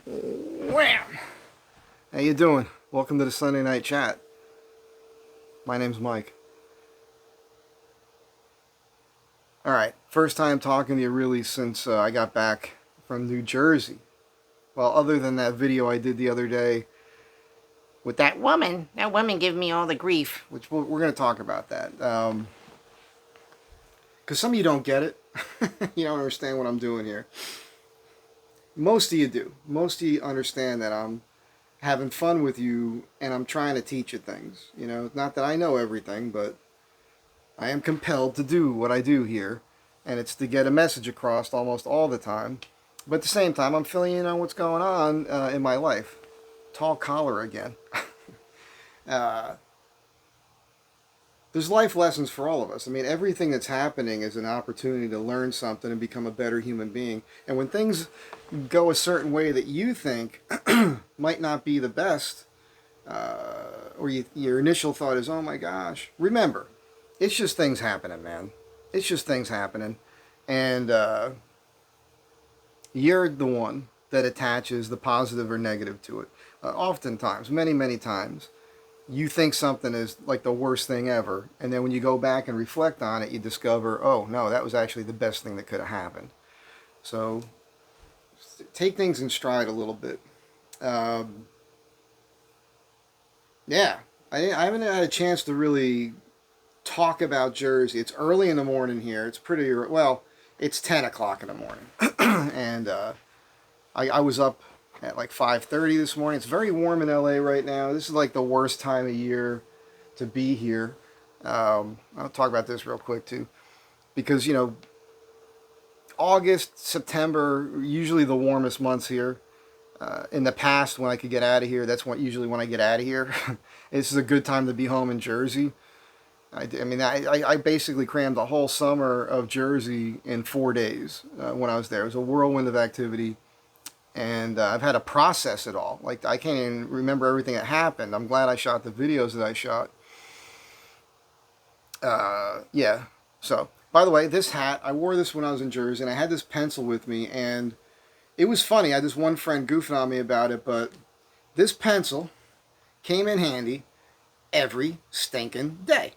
Wham! How you doing? Welcome to the Sunday Night Chat. My name's Mike. Alright, first time talking to you really since I got back from New Jersey. Well, other than that video I did the other day with that woman. That woman gave me all the grief. Which we're going to talk about that. Because some of you don't get it. You don't understand what I'm doing here. Most of you do. Most of you understand that I'm having fun with you and I'm trying to teach you things. You know, not that I know everything, but I am compelled to do what I do here, and it's to get a message across almost all the time. But at the same time, I'm filling in on what's going on in my life. Tall collar again. There's life lessons for all of us. I mean, everything that's happening is an opportunity to learn something and become a better human being. And when things go a certain way that you think might not be the best, or your initial thought is, oh my gosh, remember, it's just things happening, man. It's just things happening. And you're the one that attaches the positive or negative to it. Oftentimes, many, many times, you think something is like the worst thing ever, and then when you go back and reflect on it, you discover, oh no, that was actually the best thing that could have happened. So take things in stride a little bit. Yeah, I haven't had a chance to really talk about Jersey. It's early in the morning here. It's pretty, well, it's 10 o'clock in the morning. And I was up at like 5:30 this morning. It's very warm in LA right now. This is like the worst time of year to be here. I'll talk about this real quick too. Because, you know, August, September, usually the warmest months here. In the past, when I could get out of here, that's usually when I get out of here. This is a good time to be home in Jersey. I basically crammed the whole summer of Jersey in 4 days when I was there. It was a whirlwind of activity. And I've had to process it all. Like, I can't even remember everything that happened. I'm glad I shot the videos that I shot. Yeah. So, by the way, this hat, I wore this when I was in Jersey, and I had this pencil with me, and it was funny. I had this one friend goofing on me about it, but this pencil came in handy every stinking day.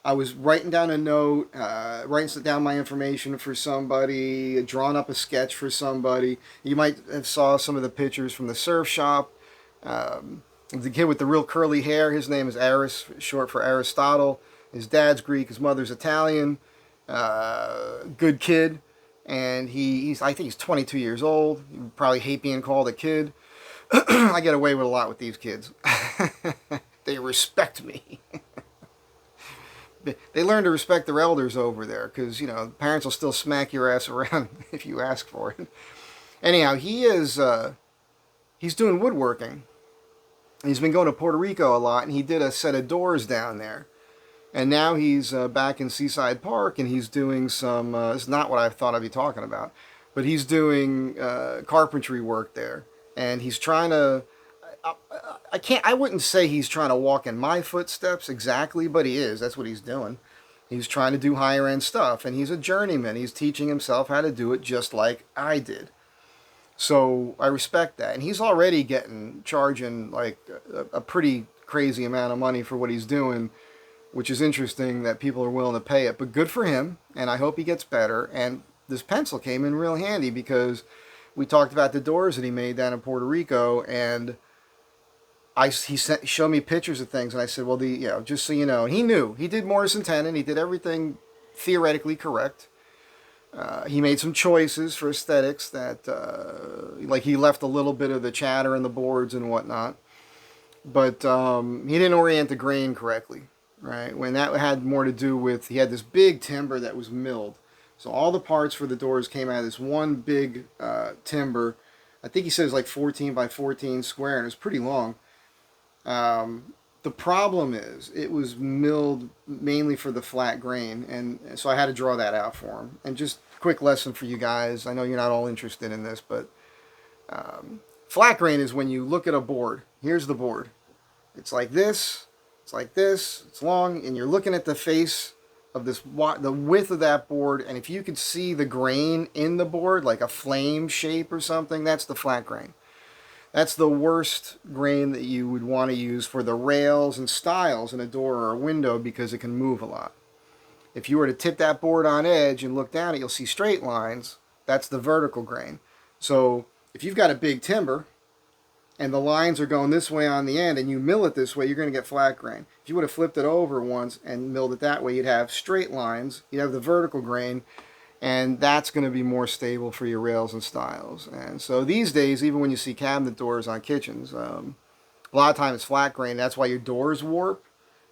I was writing down a note, writing down my information for somebody, drawing up a sketch for somebody. You might have saw some of the pictures from the surf shop. The kid with the real curly hair, his name is Aris, short for Aristotle. His dad's Greek, his mother's Italian. Good kid. And I think he's 22 years old. You probably hate being called a kid. I get away with a lot with these kids. They respect me. They learn to respect their elders over there because, you know, parents will still smack your ass around if you ask for it. Anyhow, he's doing woodworking. He's been going to Puerto Rico a lot, and he did a set of doors down there. And now he's back in Seaside Park, and he's doing some, it's not what I thought I'd be talking about, but he's doing carpentry work there. And he's trying to, I wouldn't say he's trying to walk in my footsteps exactly, but he is. That's what he's doing. He's trying to do higher end stuff, and he's a journeyman. He's teaching himself how to do it just like I did. So I respect that. And he's already charging like a pretty crazy amount of money for what he's doing, which is interesting that people are willing to pay it. But good for him, and I hope he gets better. And this pencil came in real handy because we talked about the doors that he made down in Puerto Rico, and he showed me pictures of things, and I said, well, just so you know, and he knew. He did Morrison Tenon. He did everything theoretically correct. He made some choices for aesthetics that, like he left a little bit of the chatter in the boards and whatnot. But he didn't orient the grain correctly, right? When that had more to do with, he had this big timber that was milled. So all the parts for the doors came out of this one big timber. I think he said it was like 14 by 14 square, and it was pretty long. The problem is it was milled mainly for the flat grain, and so I had to draw that out for him. And just quick lesson for you guys. I know you're not all interested in this, but flat grain is when you look at a board. Here's the board. It's like this. It's like this. It's long, and you're looking at the face of the width of that board, and if you could see the grain in the board, like a flame shape or something, that's the flat grain. That's the worst grain that you would want to use for the rails and stiles in a door or a window because it can move a lot. If you were to tip that board on edge and look down it, you'll see straight lines. That's the vertical grain. So if you've got a big timber and the lines are going this way on the end and you mill it this way, you're going to get flat grain. If you would have flipped it over once and milled it that way, you'd have straight lines. You'd have the vertical grain, and that's going to be more stable for your rails and stiles. And so these days, even when you see cabinet doors on kitchens, a lot of times it's flat grain. That's why your doors warp.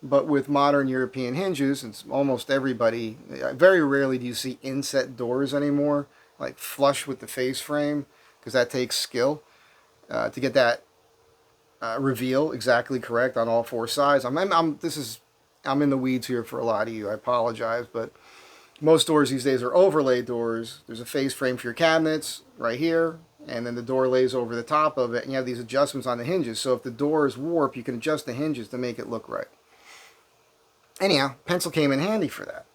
But with modern European hinges, it's almost everybody, very rarely do you see inset doors anymore, like flush with the face frame, because that takes skill to get that reveal exactly correct on all four sides. I'm in the weeds here for a lot of you. I apologize, but most doors these days are overlay doors. There's a face frame for your cabinets right here, and then the door lays over the top of it, and you have these adjustments on the hinges. So if the door is warped, you can adjust the hinges to make it look right. Anyhow, pencil came in handy for that.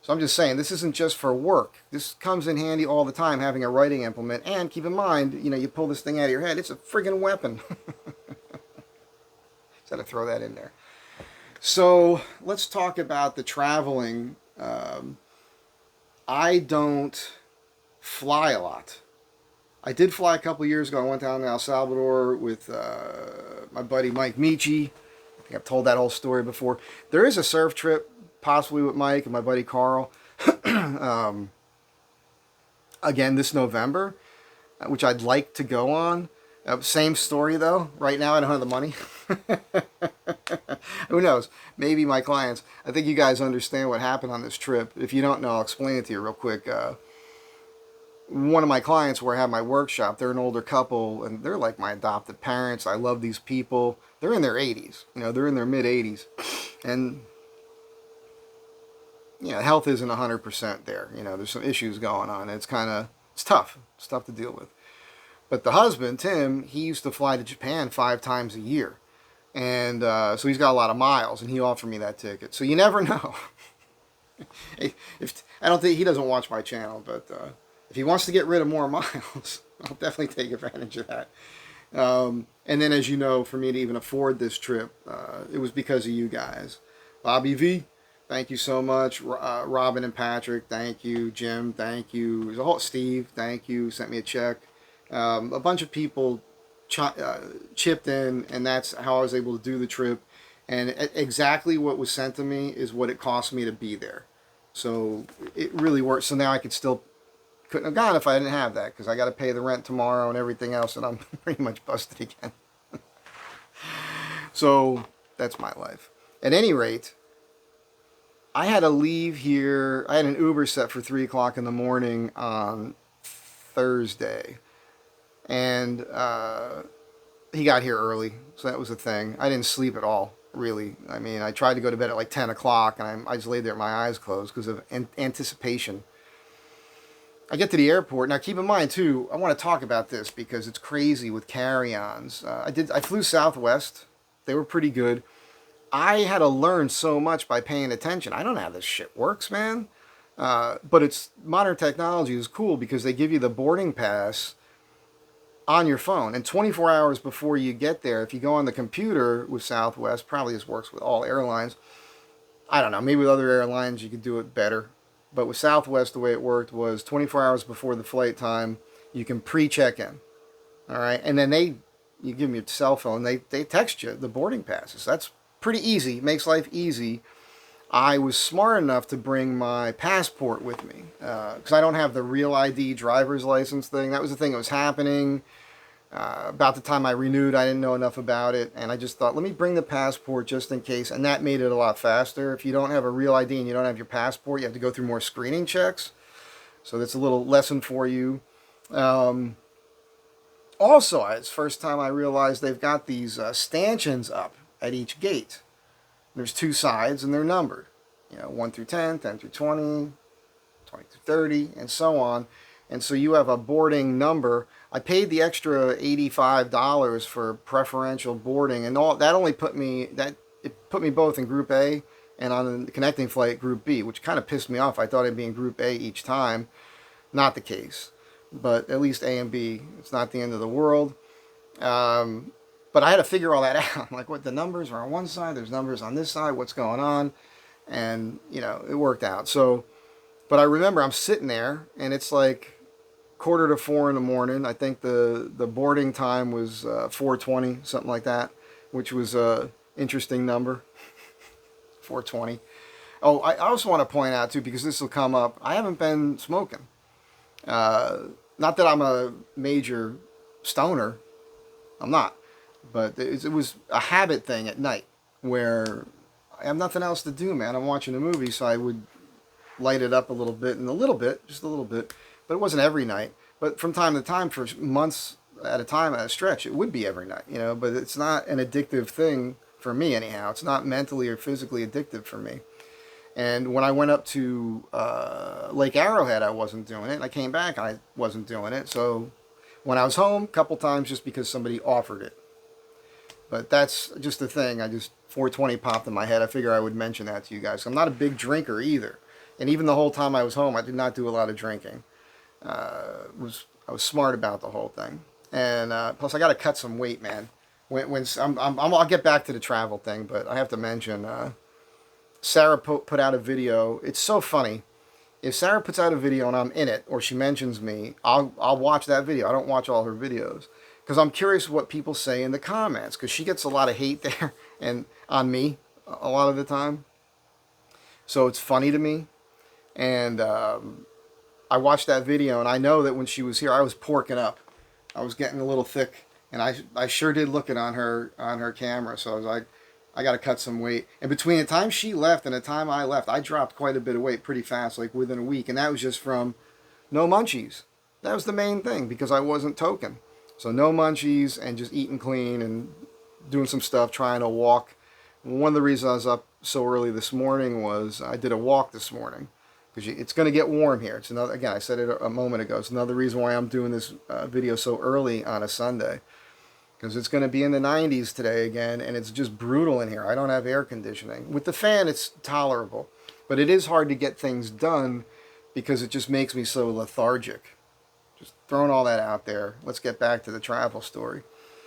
So I'm just saying, this isn't just for work. This comes in handy all the time, having a writing implement. And keep in mind, you pull this thing out of your head, it's a friggin' weapon. Just had to throw that in there. So let's talk about the traveling. I don't fly a lot. I did fly a couple years ago. I went down to El Salvador with my buddy Mike Michi. I've told that whole story before. There is a surf trip, possibly with Mike and my buddy Carl, again this November, which I'd like to go on. Same story though. Right now I don't have the money. Who knows? Maybe my clients. I think you guys understand what happened on this trip. If you don't know, I'll explain it to you real quick. One of my clients where I have my workshop, they're an older couple, and they're like my adopted parents. I love these people. They're in their 80s. They're in their mid-80s. And, health isn't 100% there. There's some issues going on. It's tough. It's tough to deal with. But the husband, Tim, he used to fly to Japan 5 times a year. And so he's got a lot of miles, and he offered me that ticket. So you never know. I don't think he doesn't watch my channel, but if he wants to get rid of more miles, I'll definitely take advantage of that. And then, as you know, for me to even afford this trip, it was because of you guys. Bobby V, thank you so much. Robin and Patrick, thank you. Jim, thank you. There's a whole Steve, thank you. Sent me a check. A bunch of people chipped in, and that's how I was able to do the trip. And exactly what was sent to me is what it cost me to be there. So it really worked. So now I couldn't have gone if I didn't have that, because I got to pay the rent tomorrow and everything else, and I'm pretty much busted again. So that's my life. At any rate, I had to leave here. I had an Uber set for 3 o'clock in the morning on Thursday, and he got here early, so that was a thing. I didn't sleep at all, really. I mean, I tried to go to bed at like 10 o'clock, and I just laid there with my eyes closed because of anticipation. I get to the airport. Now, keep in mind, too, I want to talk about this because it's crazy with carry-ons. I flew Southwest. They were pretty good. I had to learn so much by paying attention. I don't know how this shit works, man. But modern technology is cool because they give you the boarding pass on your phone. And 24 hours before you get there, if you go on the computer with Southwest, probably this works with all airlines. I don't know. Maybe with other airlines you could do it better. But with Southwest, the way it worked was 24 hours before the flight time, you can pre-check in. All right? And then you give them your cell phone, they text you the boarding passes. That's pretty easy. It makes life easy. I was smart enough to bring my passport with me because I don't have the Real ID driver's license thing. That was the thing that was happening. About the time I renewed, I didn't know enough about it, and I just thought, let me bring the passport just in case, and that made it a lot faster. If you don't have a Real ID and you don't have your passport, you have to go through more screening checks, so that's a little lesson for you. Also, it's the first time I realized they've got these stanchions up at each gate. There's 2 sides, and they're numbered. 1 through 10, 10 through 20, 20 through 30, and so on. And so you have a boarding number. I paid the extra $85 for preferential boarding, and that only put me both in Group A and on the connecting flight Group B, which kind of pissed me off. I thought I'd be in Group A each time. Not the case, but at least A and B. It's not the end of the world. But I had to figure all that out. Like, what the numbers are on one side, there's numbers on this side, what's going on, and it worked out. So, but I remember I'm sitting there, and it's like 3:45 in the morning. I think the boarding time was 4:20, something like that, which was a interesting number. 4:20. Oh, I also want to point out too, because this will come up. I haven't been smoking. Not that I'm a major stoner. I'm not. But it was a habit thing at night where I have nothing else to do, man. I'm watching a movie, so I would light it up a little bit and a little bit, just a little bit. But it wasn't every night. But from time to time, for months at a time, at a stretch, it would be every night, But it's not an addictive thing for me, anyhow. It's not mentally or physically addictive for me. And when I went up to Lake Arrowhead, I wasn't doing it. And I came back, and I wasn't doing it. So when I was home, a couple times just because somebody offered it. But that's just the thing. 4:20 popped in my head. I figure I would mention that to you guys. I'm not a big drinker either. And even the whole time I was home, I did not do a lot of drinking. I was smart about the whole thing. And plus, I got to cut some weight, man. I'll get back to the travel thing, but I have to mention Sarah put out a video. It's so funny. If Sarah puts out a video and I'm in it, or she mentions me, I'll watch that video. I don't watch all her videos because I'm curious what people say in the comments, because she gets a lot of hate there and on me a lot of the time. So it's funny to me. And I watched that video, and I know that when she was here, I was porking up. I was getting a little thick, and I sure did look it on her camera. So I was like, I got to cut some weight. And between the time she left and the time I left, I dropped quite a bit of weight pretty fast, like within a week. And that was just from no munchies. That was the main thing, because I wasn't toking. So no munchies and just eating clean and doing some stuff, trying to walk. One of the reasons I was up so early this morning was I did a walk this morning. Because it's going to get warm here. It's another, again, I said it a moment ago. It's another reason why I'm doing this video so early on a Sunday. Because it's going to be in the 90s today again, and it's just brutal in here. I don't have air conditioning. With the fan, it's tolerable. But it is hard to get things done because it just makes me so lethargic. Just throwing all that out there. Let's get back to the travel story.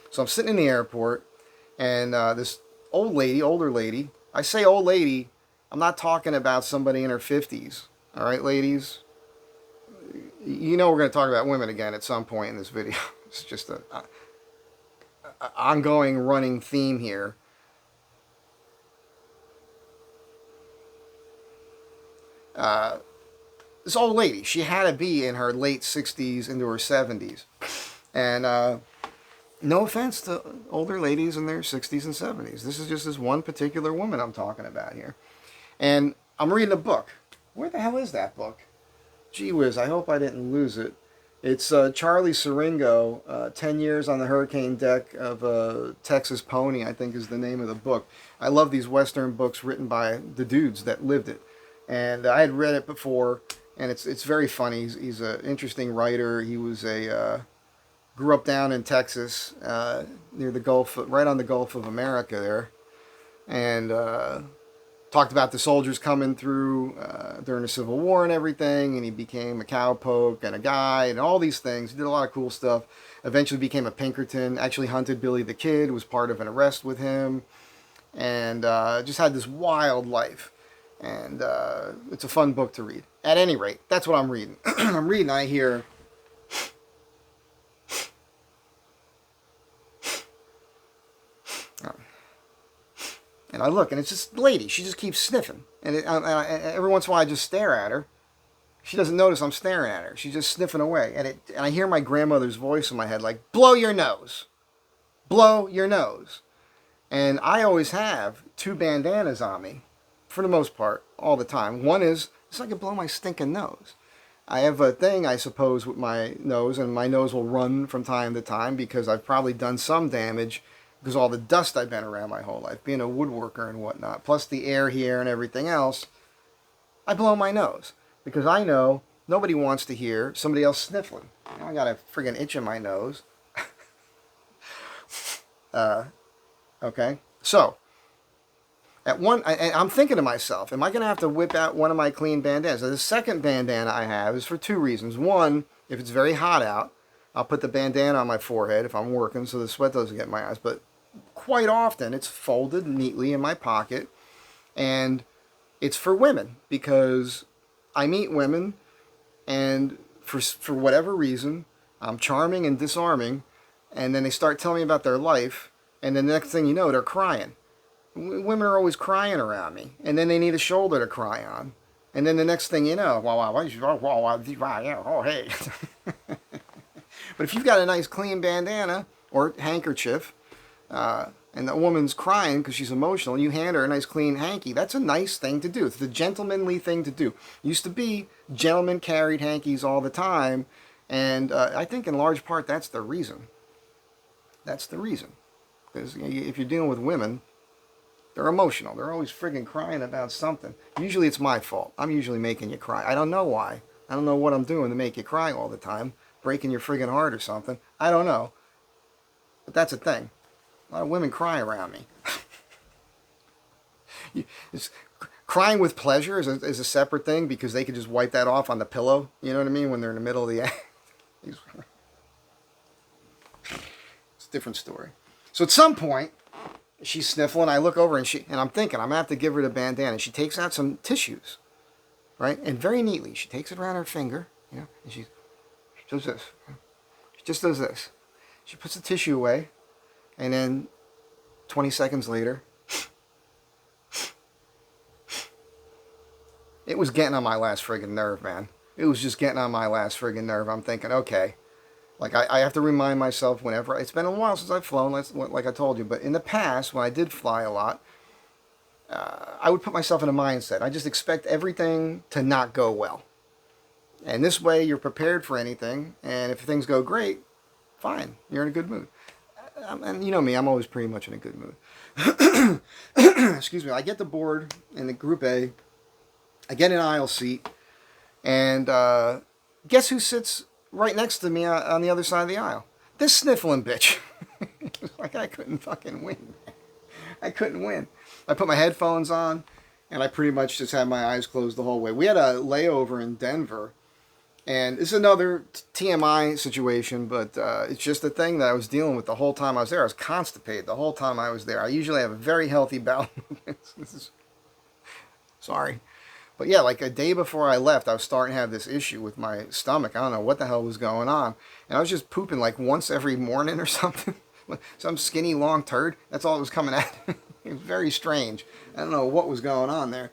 So I'm sitting in the airport, and this older lady, I say old lady, I'm not talking about somebody in her 50s. All right, ladies? We're going to talk about women again at some point in this video. It's just a ongoing running theme here. This old lady, she had to be in her late 60s into her 70s. And no offense to older ladies in their 60s and 70s. This is just this one particular woman I'm talking about here. And I'm reading a book. Where the hell is that book? Gee whiz, I hope I didn't lose it. It's Charlie Siringo, 10 Years on the Hurricane Deck of a Texas Pony, I think is the name of the book. I love these Western books written by the dudes that lived it. And I had read it before, and it's very funny. He's an interesting writer. He was grew up down in Texas, near the Gulf, right on the Gulf of America there. And talked about the soldiers coming through during the Civil War and everything, and he became a cowpoke and a guide and all these things. He did a lot of cool stuff. Eventually became a Pinkerton, actually hunted Billy the Kid, was part of an arrest with him, and just had this wild life. And it's a fun book to read. At any rate, that's what I'm reading. I'm reading, I hear... And I look, and it's this lady. She just keeps sniffing. And every once in a while, I just stare at her. She doesn't notice I'm staring at her. She's just sniffing away. And I hear my grandmother's voice in my head, like, blow your nose. Blow your nose. And I always have 2 bandanas on me, for the most part, all the time. One is, so I can blow my stinking nose. I have a thing, I suppose, with my nose, and my nose will run from time to time because I've probably done some damage because all the dust I've been around my whole life, being a woodworker and whatnot, plus the air here and everything else, I blow my nose. Because I know nobody wants to hear somebody else sniffling. I got a friggin' itch in my nose. Okay? So, I'm thinking to myself, am I going to have to whip out one of my clean bandanas? Now, the second bandana I have is for 2 reasons. One, if it's very hot out, I'll put the bandana on my forehead if I'm working so the sweat doesn't get in my eyes. But quite often it's folded neatly in my pocket, and it's for women because I meet women, and for whatever reason, I'm charming and disarming, and then they start telling me about their life, and then the next thing you know, they're crying. Women are always crying around me, and then they need a shoulder to cry on, and then the next thing you know, oh hey. But if you've got a nice clean bandana or handkerchief, and the woman's crying because she's emotional, you hand her a nice clean hanky, that's a nice thing to do. It's the gentlemanly thing to do. Used to be gentlemen carried hankies all the time, and I think in large part that's the reason. That's the reason. Because if you're dealing with women, they're emotional. They're always friggin' crying about something. Usually it's my fault. I'm usually making you cry. I don't know why. I don't know what I'm doing to make you cry all the time. Breaking your friggin' heart or something. I don't know. But that's a thing. A lot of women cry around me. Crying with pleasure is a separate thing because they could just wipe that off on the pillow. You know what I mean? When they're in the middle of the act. It's a different story. So at some point, she's sniffling. I look over and I'm thinking I'm gonna have to give her the bandana. She takes out some tissues, right? And very neatly, she takes it around her finger, and she does this. She just does this. She puts the tissue away, and then 20 seconds later, it was getting on my last friggin' nerve, man. It was just getting on my last friggin' nerve. I'm thinking, okay. Like, I have to remind myself whenever... It's been a while since I've flown, like I told you. But in the past, when I did fly a lot, I would put myself in a mindset. I just expect everything to not go well. And this way, you're prepared for anything. And if things go great, fine. You're in a good mood. And you know me, I'm always pretty much in a good mood. Excuse me. I get the board in the Group A. I get an aisle seat. And guess who sits right next to me on the other side of the aisle? This sniffling bitch. Like I couldn't fucking win. I couldn't win. I put my headphones on, and I pretty much just had my eyes closed the whole way. We had a layover in Denver, and it's another TMI situation, but it's just a thing that I was dealing with the whole time I was there. I was constipated the whole time I was there. I usually have a very healthy bowel movement. Sorry. But yeah, like a day before I left, I was starting to have this issue with my stomach. I don't know what the hell was going on. And I was just pooping like once every morning or something. Some skinny, long turd. That's all it was coming at. It was very strange. I don't know what was going on there.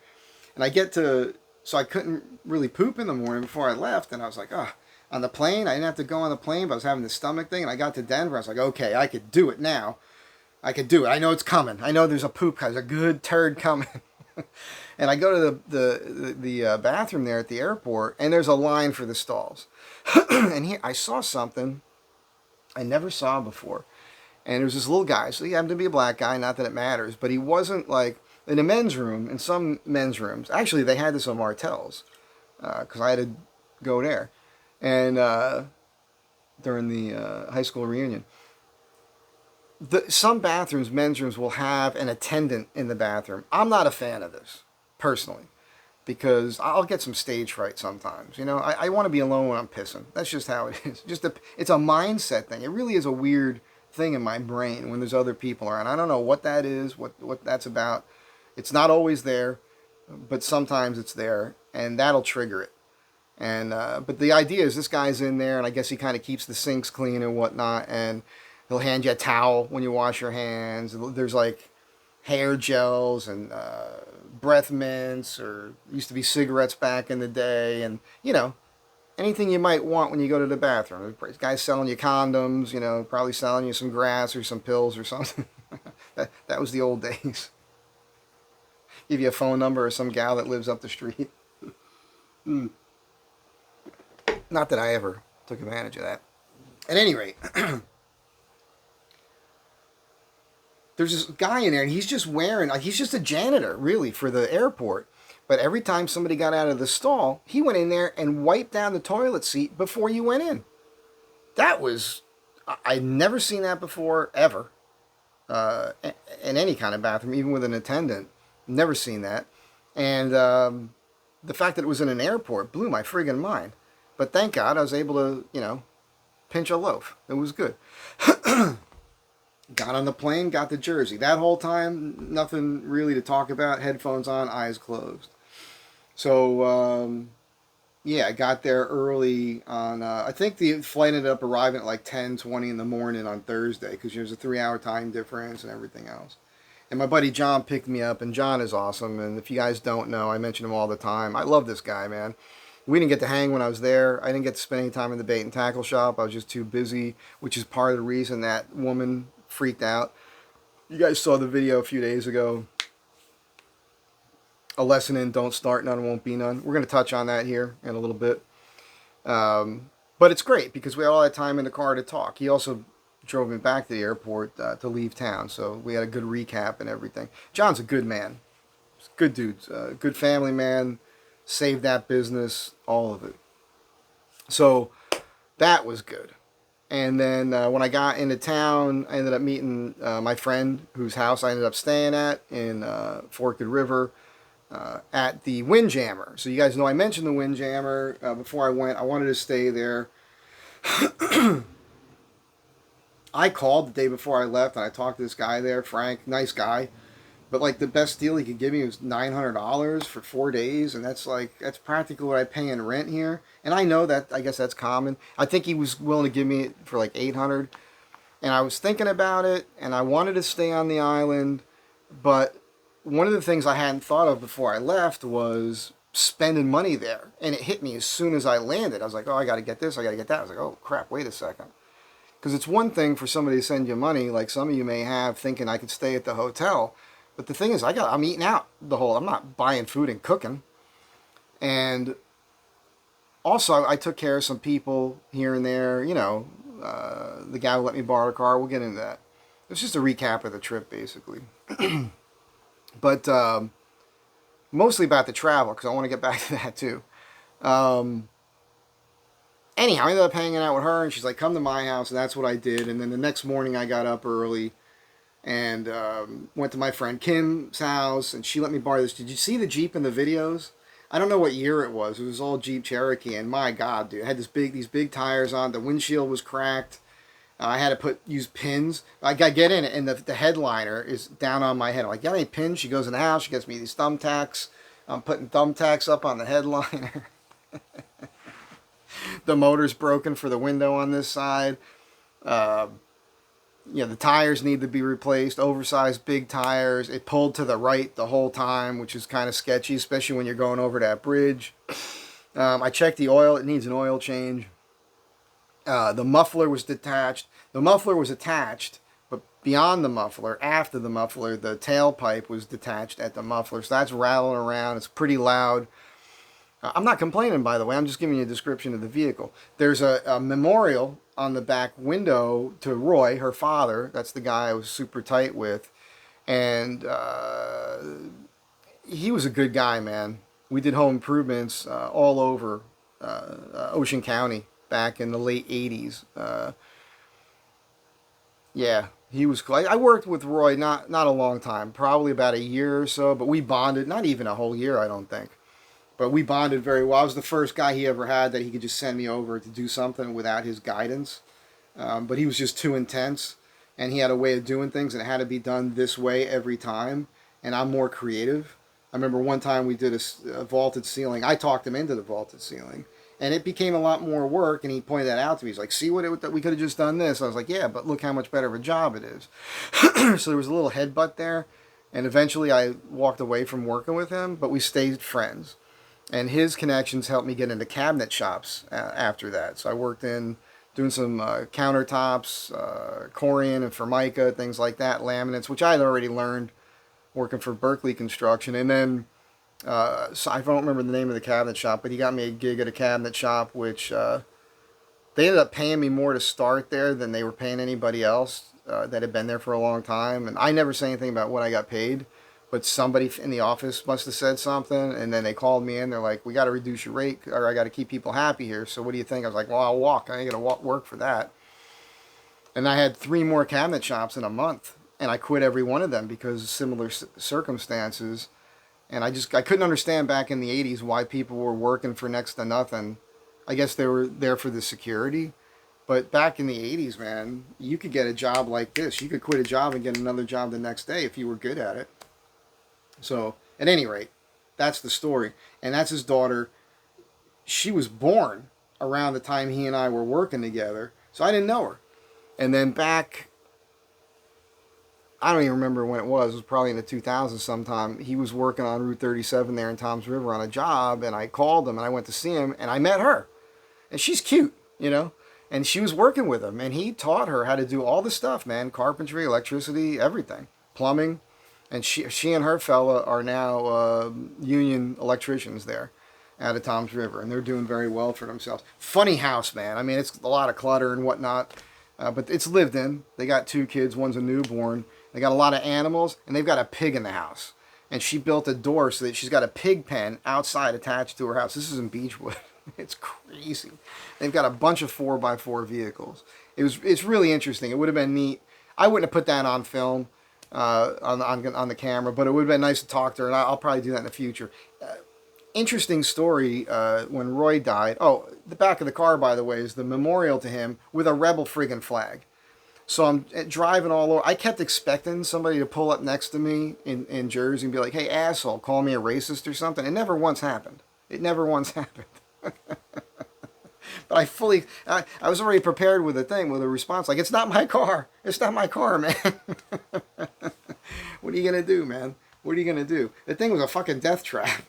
And I get to... So I couldn't really poop in the morning before I left. And I was like, oh, on the plane? I didn't have to go on the plane, but I was having this stomach thing. And I got to Denver. I was like, okay, I could do it now. I could do it. I know it's coming. I know there's a poop. There's a good turd coming. And I go to the bathroom there at the airport, and there's a line for the stalls. And here I saw something I never saw before. And there was this little guy. So he happened to be a black guy, not that it matters. But he wasn't like, in a men's room, in some men's rooms. Actually, they had this on Martell's, because I had to go there. And during the high school reunion. Some bathrooms, men's rooms, will have an attendant in the bathroom. I'm not a fan of this, personally, because I'll get some stage fright sometimes. I want to be alone when I'm pissing. That's just how it is. It's a mindset thing. It really is a weird thing in my brain when there's other people around. I don't know what that is, what that's about. It's not always there, but sometimes it's there, and that'll trigger it. And but the idea is this guy's in there, and I guess he kind of keeps the sinks clean and whatnot, and he'll hand you a towel when you wash your hands. There's like hair gels and breath mints, or used to be cigarettes back in the day, and anything you might want when you go to the bathroom. This guy's selling you condoms, probably selling you some grass or some pills or something. that was the old days. Give you a phone number of some gal that lives up the street. Not that I ever took advantage of that. At any rate, there's this guy in there, and he's just wearing, he's just a janitor, really, for the airport. But every time somebody got out of the stall, he went in there and wiped down the toilet seat before you went in. That was, I'd never seen that before, ever. In any kind of bathroom, even with an attendant. Never seen that. And the fact that it was in an airport blew my friggin' mind. But thank God I was able to, pinch a loaf. It was good. Got on the plane, got to Jersey. That whole time, nothing really to talk about. Headphones on, eyes closed. So, yeah, I got there early on, I think the flight ended up arriving at like 10:20 in the morning on Thursday because there's a 3 hour time difference and everything else. And my buddy John picked me up, and John is awesome. And if you guys don't know, I mention him all the time. I love this guy, man. We didn't get to hang when I was there. I didn't get to spend any time in the bait and tackle shop. I was just too busy, which is part of the reason that woman freaked out. You guys saw the video a few days ago. A lesson in don't start none, won't be none. We're going to touch on that here in a little bit. But it's great because we had all that time in the car to talk. He also drove me back to the airport to leave town, so we had a good recap and everything. John's a good man. Good dude. Good family man. Saved that business, all of it. So that was good. And then when I got into town, I ended up meeting my friend whose house I ended up staying at in Forked River at the Windjammer. So you guys know I mentioned the Windjammer before I went. I wanted to stay there. I called the day before I left, and I talked to this guy there, Frank, nice guy. But like the best deal he could give me was $900 for 4 days, and that's practically what I pay in rent here. And I know that, I guess that's common. I think he was willing to give me it for like $800, and I was thinking about it, and I wanted to stay on the island, but one of the things I hadn't thought of before I left was spending money there, and it hit me as soon as I landed. I was like, oh, I got to get this, I got to get that. I was like, oh crap, wait a second. Because it's one thing for somebody to send you money, like some of you may have, thinking I could stay at the hotel. But the thing is, I'm eating out I'm not buying food and cooking. And also, I took care of some people here and there. You know, the guy who let me borrow a car. We'll get into that. It's just a recap of the trip, basically. But mostly about the travel, because I want to get back to that too. Anyhow, I ended up hanging out with her, and she's like, come to my house, and that's what I did. And then the next morning, I got up early and went to my friend Kim's house, and she let me borrow this. Did you see the Jeep in the videos? I don't know what year it was. It was all Jeep Cherokee, and my God, dude, it had these big tires on. The windshield was cracked. I had to use pins. I got to get in it, and the headliner is down on my head. I'm like, got any pins? She goes in the house. She gets me these thumbtacks. I'm putting thumbtacks up on the headliner. The motor's broken for the window on this side. The tires need to be replaced. Oversized big tires. It pulled to the right the whole time, which is kind of sketchy, especially when you're going over that bridge. I checked the oil. It needs an oil change. The muffler was detached. The muffler was attached, but beyond the muffler, after the muffler, the tailpipe was detached at the muffler. So that's rattling around. It's pretty loud. I'm not complaining, by the way. I'm just giving you a description of the vehicle. There's a memorial on the back window to Roy, her father. That's the guy I was super tight with. And he was a good guy, man. We did home improvements all over Ocean County back in the late 80s. Yeah, he was cool. I worked with Roy not a long time, probably about a year or so, but we bonded. Not even a whole year, I don't think. But we bonded very well. I was the first guy he ever had that he could just send me over to do something without his guidance. But he was just too intense, and he had a way of doing things, and it had to be done this way every time. And I'm more creative. I remember one time we did a vaulted ceiling. I talked him into the vaulted ceiling, and it became a lot more work. And he pointed that out to me. He's like, "See that we could have just done this." I was like, "Yeah, but look how much better of a job it is." So there was a little headbutt there, and eventually I walked away from working with him, but we stayed friends. And his connections helped me get into cabinet shops after that. So I worked in doing some countertops, Corian and Formica, things like that, laminates, which I had already learned working for Berkeley Construction. And then, so I don't remember the name of the cabinet shop, but he got me a gig at a cabinet shop, which they ended up paying me more to start there than they were paying anybody else that had been there for a long time. And I never say anything about what I got paid. But somebody in the office must have said something, and then they called me in. They're like, we got to reduce your rate, or I got to keep people happy here. So what do you think? I was like, well, I'll walk. I ain't going to work for that. And I had 3 more cabinet shops in a month, and I quit every one of them because of similar circumstances. And I couldn't understand back in the 80s why people were working for next to nothing. I guess they were there for the security. But back in the 80s, man, you could get a job like this. You could quit a job and get another job the next day if you were good at it. So, at any rate, that's the story. And that's his daughter. She was born around the time he and I were working together. So I didn't know her. And then back, I don't even remember when it was probably in the 2000s sometime. He was working on Route 37 there in Toms River on a job, and I called him and I went to see him and I met her. And she's cute, you know? And she was working with him, and he taught her how to do all the stuff, man. Carpentry, electricity, everything. Plumbing. And she and her fella are now union electricians there out of Toms River, and they're doing very well for themselves. Funny house, man. I mean, it's a lot of clutter and whatnot, but it's lived in. They got 2 kids. One's a newborn. They got a lot of animals, and they've got a pig in the house. And she built a door so that she's got a pig pen outside attached to her house. This is in Beechwood. It's crazy. They've got a bunch of 4x4 vehicles. It's really interesting. It would have been neat. I wouldn't have put that on film, on the camera, but it would have been nice to talk to her, and I'll probably do that in the future. Interesting story, when Roy died. Oh, the back of the car, by the way, is the memorial to him with a rebel friggin' flag. So I'm driving all over. I kept expecting somebody to pull up next to me in Jersey and be like, hey, asshole, call me a racist or something. It never once happened. It never once happened. But I was already prepared with a response like, it's not my car. It's not my car, man. What are you going to do, man? What are you going to do? The thing was a fucking death trap.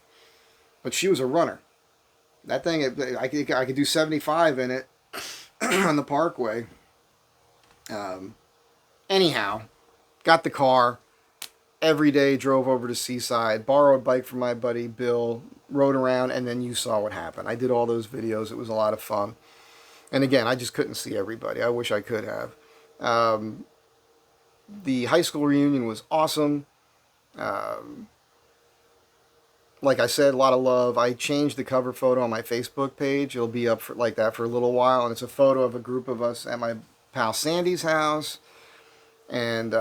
But she was a runner. That thing, I could do 75 in it on the Parkway. Anyhow, got the car. Every day drove over to Seaside, borrowed a bike from my buddy Bill, rode around, and then you saw what happened. I did all those videos. It was a lot of fun. And again, I just couldn't see everybody. I wish I could have. The high school reunion was awesome. Like I said, a lot of love. I changed the cover photo on my Facebook page. It'll be up like that for a little while. And it's a photo of a group of us at my pal Sandy's house. And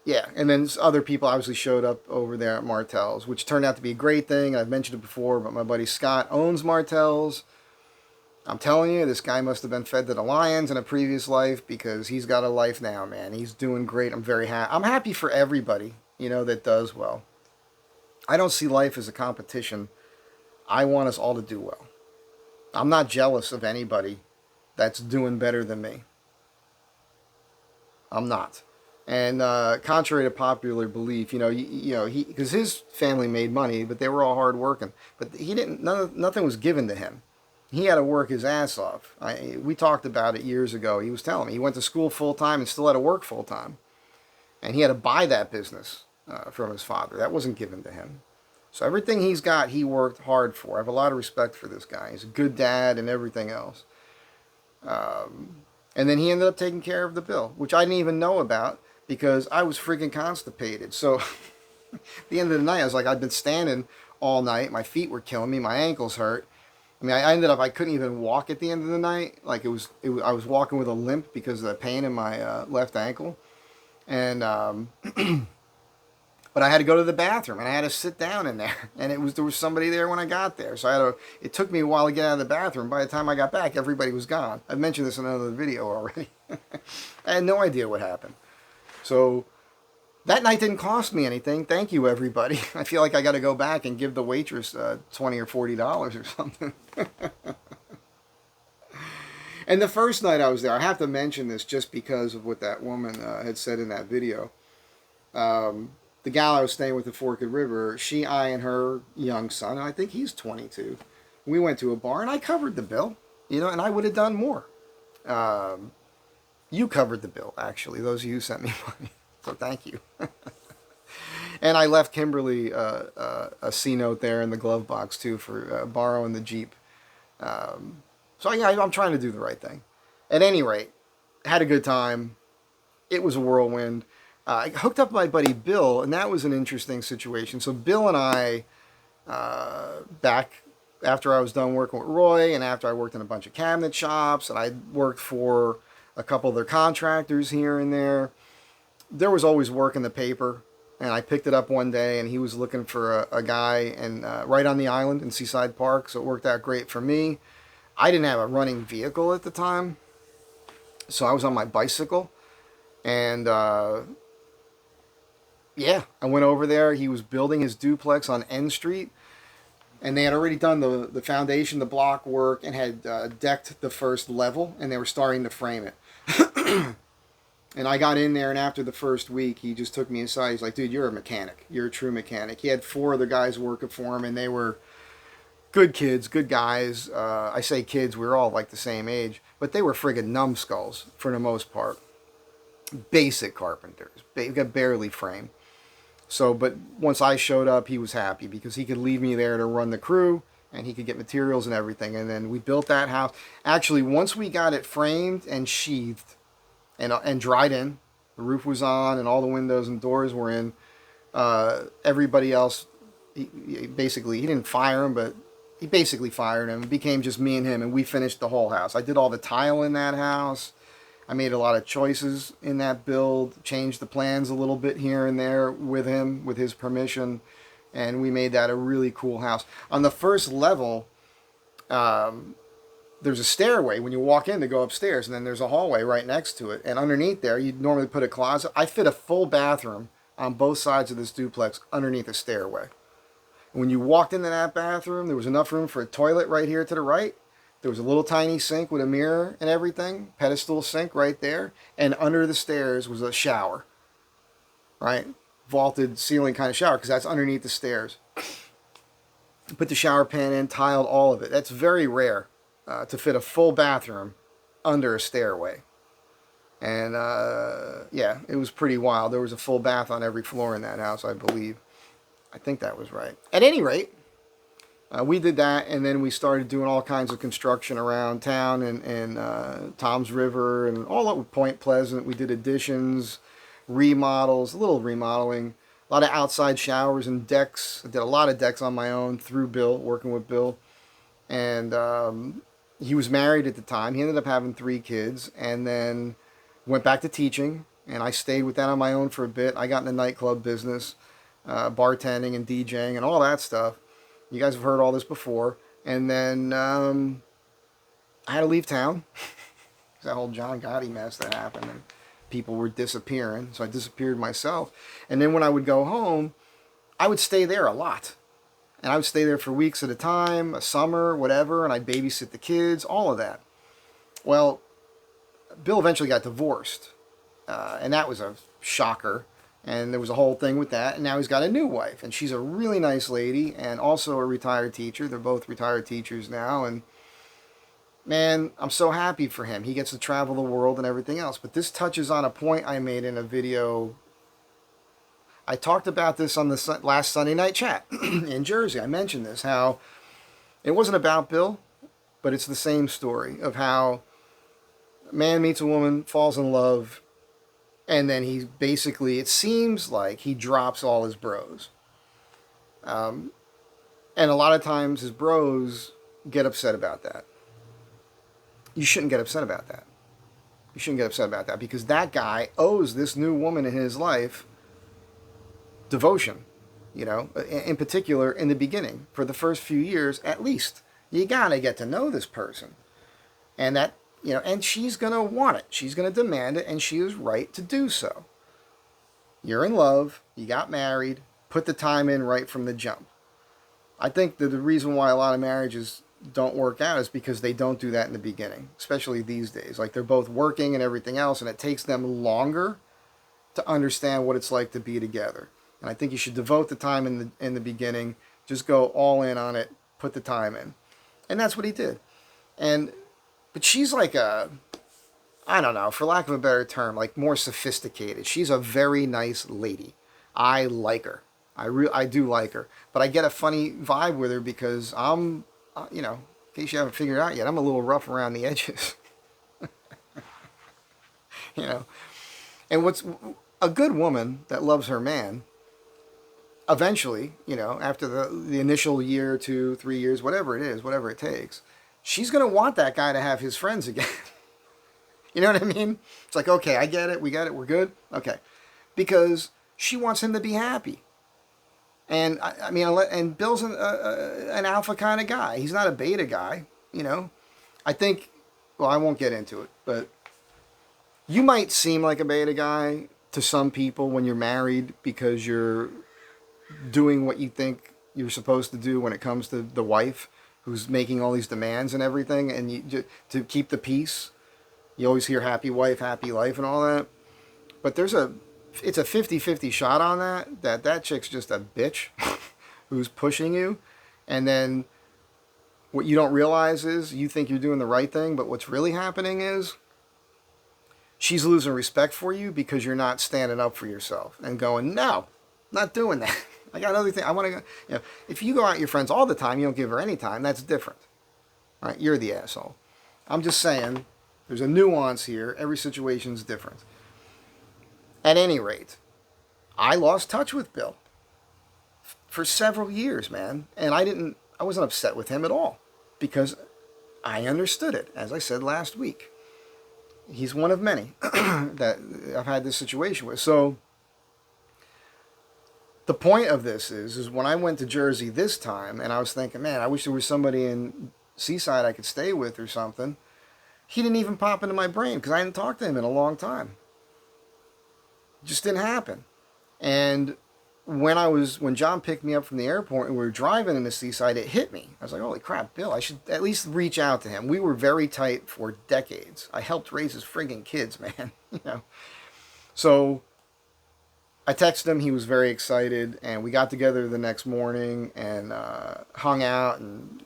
yeah, and then other people obviously showed up over there at Martell's, which turned out to be a great thing. I've mentioned it before, but my buddy Scott owns Martell's. I'm telling you, this guy must have been fed to the lions in a previous life, because he's got a life now, man. He's doing great. I'm very happy. I'm happy for everybody, you know, that does well. I don't see life as a competition. I want us all to do well. I'm not jealous of anybody that's doing better than me. I'm not. And contrary to popular belief, because his family made money, but they were all hard working. But he didn't. Nothing was given to him. He had to work his ass off. We talked about it years ago. He was telling me he went to school full time and still had to work full time, and he had to buy that business from his father. That wasn't given to him. So everything he's got, he worked hard for. I have a lot of respect for this guy. He's a good dad and everything else. And then he ended up taking care of the bill, which I didn't even know about, because I was freaking constipated. So at the end of the night, I was like, I've been standing all night. My feet were killing me. My ankles hurt. I mean, I couldn't even walk at the end of the night. Like I was walking with a limp because of the pain in my left ankle. And, but I had to go to the bathroom, and I had to sit down in there. And there was somebody there when I got there. So it took me a while to get out of the bathroom. By the time I got back, everybody was gone. I've mentioned this in another video already. I had no idea what happened. So that night didn't cost me anything. Thank you, everybody. I feel like I got to go back and give the waitress $20 or $40 or something. And the first night I was there, I have to mention this just because of what that woman had said in that video. The gal I was staying with at Forked River, I and her young son, and I think he's 22, we went to a bar, and I covered the bill, and I would have done more. You covered the bill, actually, those of you who sent me money. So thank you. And I left Kimberly a C-note there in the glove box, too, for borrowing the Jeep. So, yeah, I'm trying to do the right thing. At any rate, had a good time. It was a whirlwind. I hooked up with my buddy Bill, and that was an interesting situation. So Bill and I, back after I was done working with Roy, and after I worked in a bunch of cabinet shops, and I worked for a couple of their contractors here and there, there was always work in the paper. And I picked it up one day, and he was looking for a guy right on the island in Seaside Park, so it worked out great for me. I didn't have a running vehicle at the time, So I was on my bicycle, and yeah, I went over there. He was building his duplex on N Street, and they had already done the foundation, the block work, and had decked the first level, and they were starting to frame it. And I got in there, and after the first week, he just took me aside. He's like, dude, you're a mechanic. You're a true mechanic. He had 4 other guys working for him, and they were good kids, good guys. I say kids, we were all like the same age, but they were friggin' numbskulls for the most part. Basic carpenters. Got barely framed. So, but once I showed up, he was happy because he could leave me there to run the crew, and he could get materials and everything. And then we built that house. Actually, once we got it framed and sheathed and dried in, the roof was on and all the windows and doors were in, everybody else, he didn't fire him, but he basically fired him. It became just me and him, and we finished the whole house. I did all the tile in that house. I made a lot of choices in that build, changed the plans a little bit here and there with him, with his permission, and we made that a really cool house. On the first level, there's a stairway when you walk in to go upstairs, and then there's a hallway right next to it. And underneath there, you'd normally put a closet. I fit a full bathroom on both sides of this duplex underneath a stairway. And when you walked into that bathroom, there was enough room for a toilet right here to the right. There was a little tiny sink with a mirror and everything, pedestal sink right there. And under the stairs was a shower, right? Vaulted ceiling kind of shower, because that's underneath the stairs. Put the shower pan in, tiled all of it. That's very rare to fit a full bathroom under a stairway. And yeah, it was pretty wild. There was a full bath on every floor in that house, I believe. I think that was right. At any rate, we did that, and then we started doing all kinds of construction around town and Tom's River and all up with Point Pleasant. We did additions, remodels, a little remodeling, a lot of outside showers and decks. I did a lot of decks on my own through Bill, working with Bill. And he was married at the time. He ended up having 3 kids, and then went back to teaching, and I stayed with that on my own for a bit. I got in the nightclub business, bartending and DJing and all that stuff. You guys have heard all this before. And then I had to leave town. That whole John Gotti mess that happened, and people were disappearing. So I disappeared myself. And then when I would go home, I would stay there a lot. And I would stay there for weeks at a time, a summer, whatever, and I'd babysit the kids, all of that. Well, Bill eventually got divorced, and that was a shocker. And there was a whole thing with that. And now he's got a new wife. And she's a really nice lady and also a retired teacher. They're both retired teachers now. And man, I'm so happy for him. He gets to travel the world and everything else. But this touches on a point I made in a video. I talked about this on the last Sunday night chat in Jersey. I mentioned this, how it wasn't about Bill, but it's the same story of how a man meets a woman, falls in love, and then he basically, it seems like he drops all his bros. And a lot of times his bros get upset about that. You shouldn't get upset about that. You shouldn't get upset about that, because that guy owes this new woman in his life devotion, you know, in particular in the beginning, for the first few years at least. You gotta get to know this person. And that, you know, and she's going to want it. She's going to demand it, and she is right to do so. You're in love. You got married. Put the time in right from the jump. I think that the reason why a lot of marriages don't work out is because they don't do that in the beginning, especially these days. Like, they're both working and everything else, and it takes them longer to understand what it's like to be together. And I think you should devote the time in the beginning. Just go all in on it. Put the time in. And that's what he did. But she's like a, I don't know, for lack of a better term, like more sophisticated. She's a very nice lady. I like her. I do like her. But I get a funny vibe with her because I'm, you know, in case you haven't figured it out yet, I'm a little rough around the edges. You know. And what's a good woman that loves her man, eventually, you know, after the initial year, 2, 3 years, whatever it is, whatever it takes, she's going to want that guy to have his friends again. You know what I mean? It's like, okay, I get it. We got it. We're good. Okay. Because she wants him to be happy. And I mean, and Bill's an alpha kind of guy. He's not a beta guy, you know. I think, well, I won't get into it, but You might seem like a beta guy to some people when you're married because you're doing what you think you're supposed to do when it comes to the wife who's making all these demands and everything, and to keep the peace. You always hear happy wife, happy life and all that. But it's a 50-50 shot on that chick's just a bitch who's pushing you. And then what you don't realize is you think you're doing the right thing, but what's really happening is she's losing respect for you because you're not standing up for yourself and going, no, not doing that. I got another thing. I want to go. If you go out with your friends all the time, you don't give her any time, that's different. Right? You're the asshole. I'm just saying, there's a nuance here. Every situation's different. At any rate, I lost touch with Bill for several years, man. And I wasn't upset with him at all because I understood it, as I said last week. He's one of many that I've had this situation with. So the point of this is when I went to Jersey this time and I was thinking, man, I wish there was somebody in Seaside I could stay with or something. He didn't even pop into my brain because I hadn't talked to him in a long time. It just didn't happen. And when John picked me up from the airport and we were driving into Seaside, it hit me. I was like, holy crap, Bill, I should at least reach out to him. We were very tight for decades. I helped raise his friggin' kids, man. So I texted him. He was very excited, and we got together the next morning and hung out, and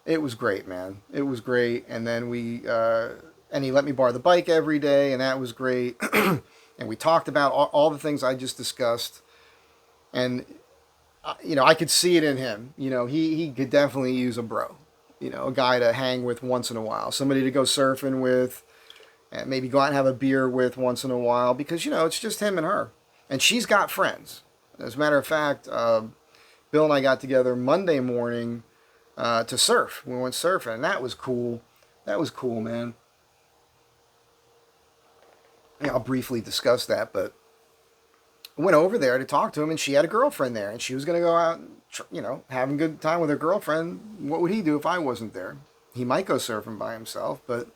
it was great, man. It was great. And then and he let me borrow the bike every day, and that was great. And we talked about all the things I just discussed. And, I could see it in him. He could definitely use a bro. A guy to hang with once in a while. Somebody to go surfing with. And maybe go out and have a beer with once in a while. Because, it's just him and her. And she's got friends. As a matter of fact, Bill and I got together Monday morning to surf. We went surfing. And that was cool. That was cool, man. I'll briefly discuss that, but I went over there to talk to him, and she had a girlfriend there, and she was going to go out and, having a good time with her girlfriend. What would he do if I wasn't there? He might go surfing by himself, but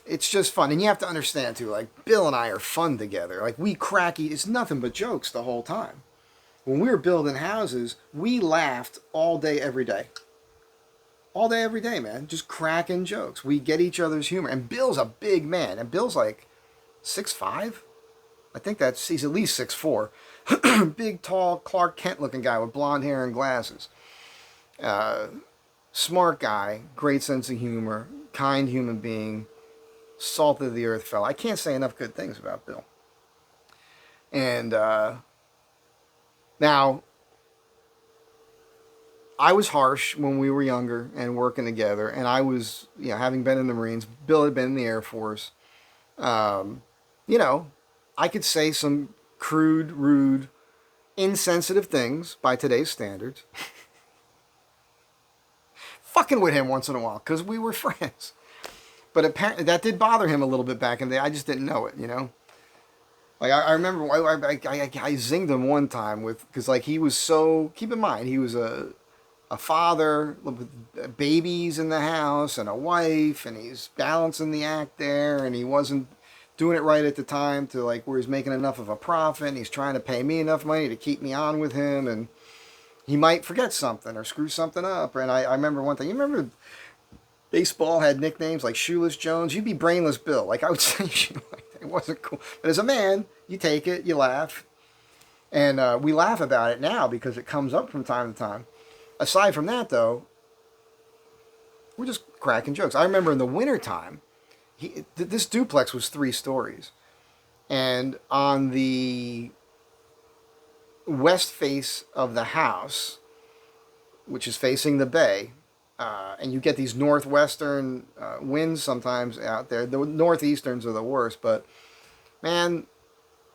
it's just fun. And you have to understand, too, like, Bill and I are fun together. Like, it's nothing but jokes the whole time. When we were building houses, we laughed all day, every day. All day, every day, man. Just cracking jokes. We get each other's humor. And Bill's a big man, and Bill's like 6'5"? I think he's at least 6'4". Big, tall, Clark Kent looking guy with blonde hair and glasses. Smart guy, great sense of humor, kind human being, salt of the earth fella. I can't say enough good things about Bill. And now, I was harsh when we were younger and working together, and I was, having been in the Marines. Bill had been in the Air Force. I could say some crude, rude, insensitive things by today's standards. Fucking with him once in a while, because we were friends. But apparently that did bother him a little bit back in the day. I just didn't know it, Like, I remember I zinged him one time because, like, he was so, keep in mind, he was a father with babies in the house and a wife, and he's balancing the act there, and he wasn't doing it right at the time to, like, where he's making enough of a profit, and he's trying to pay me enough money to keep me on with him, and he might forget something or screw something up. And I remember one thing. You remember baseball had nicknames like Shoeless Jones? You'd be Brainless Bill. Like, I would say shit like that. It wasn't cool. But as a man, you take it, you laugh. And we laugh about it now because it comes up from time to time. Aside from that, though, we're just cracking jokes. I remember in the wintertime, this duplex was 3 stories. And on the west face of the house, which is facing the bay, and you get these northwestern winds sometimes out there. The northeasterns are the worst, but man,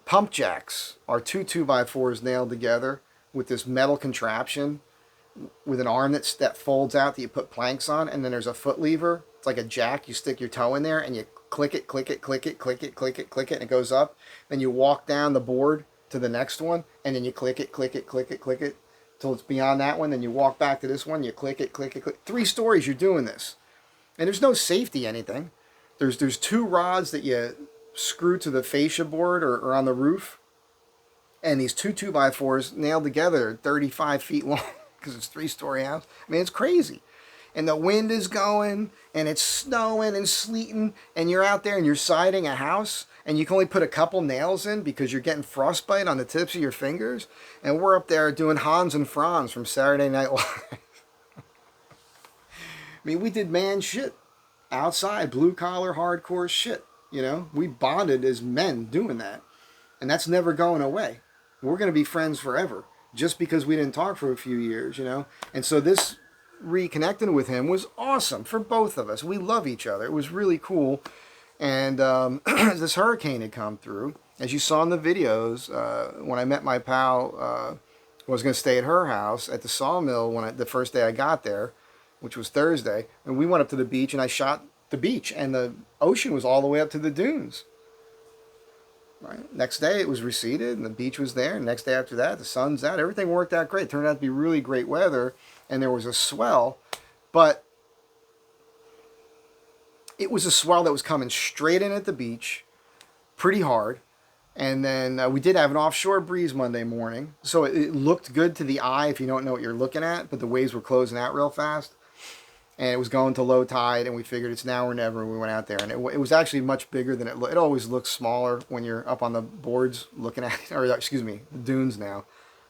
pump jacks are 2 2x4s nailed together with this metal contraption with an arm that folds out that you put planks on, and then there's a foot lever. It's like a jack. You stick your toe in there and you click it, click it, click it, click it, click it, click it, and it goes up. Then you walk down the board to the next one, and then you click it, click it, click it, click it, till it's beyond that one. Then you walk back to this one, you click it, click it, click. 3 stories you're doing this. And there's no safety anything. There's 2 rods that you screwed to the fascia board or on the roof, and these two 2x4s nailed together 35 feet long because it's a 3-story house. I mean, it's crazy. And the wind is going, and it's snowing and sleeting, and you're out there and you're siding a house, and you can only put a couple nails in because you're getting frostbite on the tips of your fingers. And we're up there doing Hans and Franz from Saturday Night Live. I mean, we did man shit outside, blue collar, hardcore shit. You know, we bonded as men doing that, and that's never going away. We're going to be friends forever just because we didn't talk for a few years, you know. And so this reconnecting with him was awesome for both of us. We love each other. It was really cool. And this hurricane had come through. As you saw in the videos, when I met my pal, I was going to stay at her house at the sawmill the first day I got there, which was Thursday. And we went up to the beach, and I shot the beach. And the ocean was all the way up to the dunes. Right. Next day, it was receded, and the beach was there. And next day after that, the sun's out. Everything worked out great. It turned out to be really great weather. And there was a swell, but it was a swell that was coming straight in at the beach, pretty hard. And then we did have an offshore breeze Monday morning, so it looked good to the eye if you don't know what you're looking at, but the waves were closing out real fast. And it was going to low tide, and we figured it's now or never, and we went out there. And it was actually much bigger than it looked. It always looks smaller when you're up on the boards looking at it, or excuse me, the dunes now.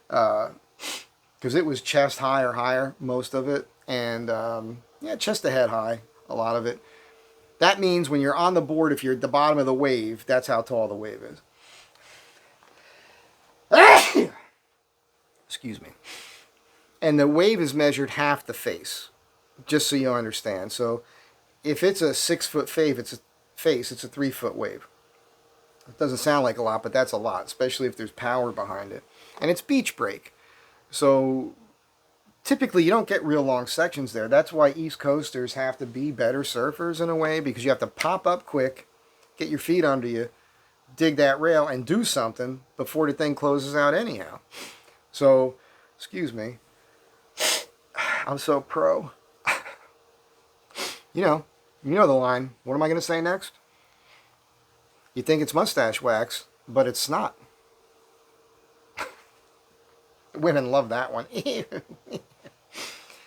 Because it was chest high or higher, most of it. And, yeah, chest to head high, a lot of it. That means when you're on the board, if you're at the bottom of the wave, that's how tall the wave is. Excuse me. And the wave is measured half the face, just so you understand. So if it's a 6-foot wave, it's a 3-foot wave. It doesn't sound like a lot, but that's a lot, especially if there's power behind it. And it's beach break. So typically you don't get real long sections there. That's why East Coasters have to be better surfers in a way, because you have to pop up quick, get your feet under you, dig that rail, and do something before the thing closes out anyhow. So, excuse me. I'm so pro. You know the line. What am I going to say next? You think it's mustache wax, but it's snot. Women love that one.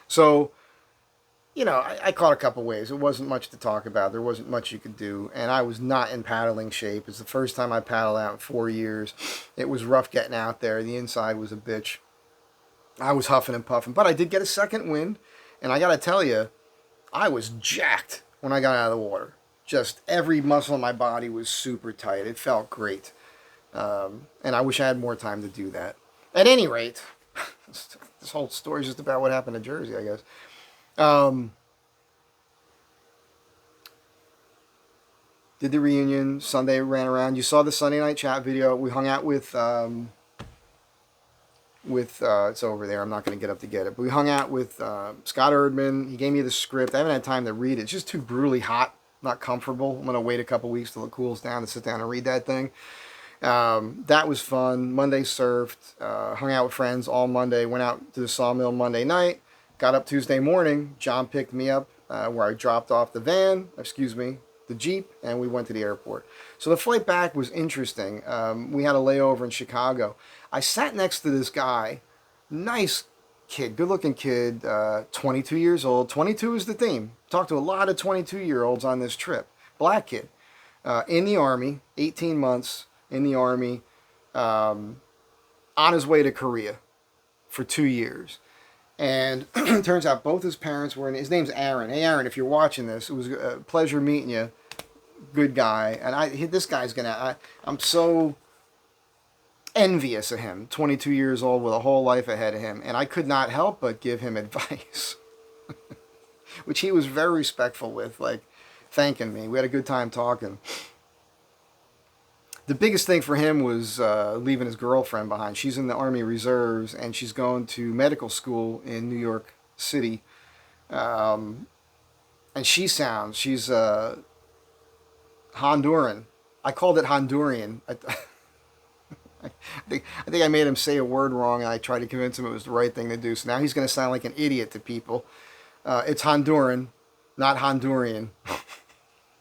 So, I caught a couple waves. It wasn't much to talk about. There wasn't much you could do. And I was not in paddling shape. It's the first time I paddled out in 4 years. It was rough getting out there. The inside was a bitch. I was huffing and puffing. But I did get a second wind. And I got to tell you, I was jacked when I got out of the water. Just every muscle in my body was super tight. It felt great. And I wish I had more time to do that. At any rate, this whole story is just about what happened to Jersey, I guess. Did the reunion. Sunday ran around. You saw the Sunday night chat video. We hung out with it's over there. I'm not going to get up to get it. But we hung out with Scott Erdman. He gave me the script. I haven't had time to read it. It's just too brutally hot. Not comfortable. I'm going to wait a couple weeks till it cools down to sit down and read that thing. That was fun. Monday surfed, hung out with friends all Monday, went out to the sawmill Monday night, got up Tuesday morning. John picked me up where I dropped off the Jeep, and we went to the airport. So the flight back was interesting. We had a layover in Chicago. I sat next to this guy, nice kid, good-looking kid, 22 years old. 22 is the theme. Talked to a lot of 22-year-olds on this trip. Black kid, in the Army, 18 months. In the Army, on his way to Korea for 2 years. And turns out both his parents were his name's Aaron. Hey, Aaron, if you're watching this, it was a pleasure meeting you. Good guy. And this guy's I'm so envious of him. 22 years old with a whole life ahead of him. And I could not help but give him advice. Which he was very respectful with, like thanking me. We had a good time talking. The biggest thing for him was leaving his girlfriend behind. She's in the Army Reserves, and she's going to medical school in New York City. And she's Honduran. I called it Honduran. I think I made him say a word wrong, and I tried to convince him it was the right thing to do. So now he's going to sound like an idiot to people. It's Honduran, not Honduran.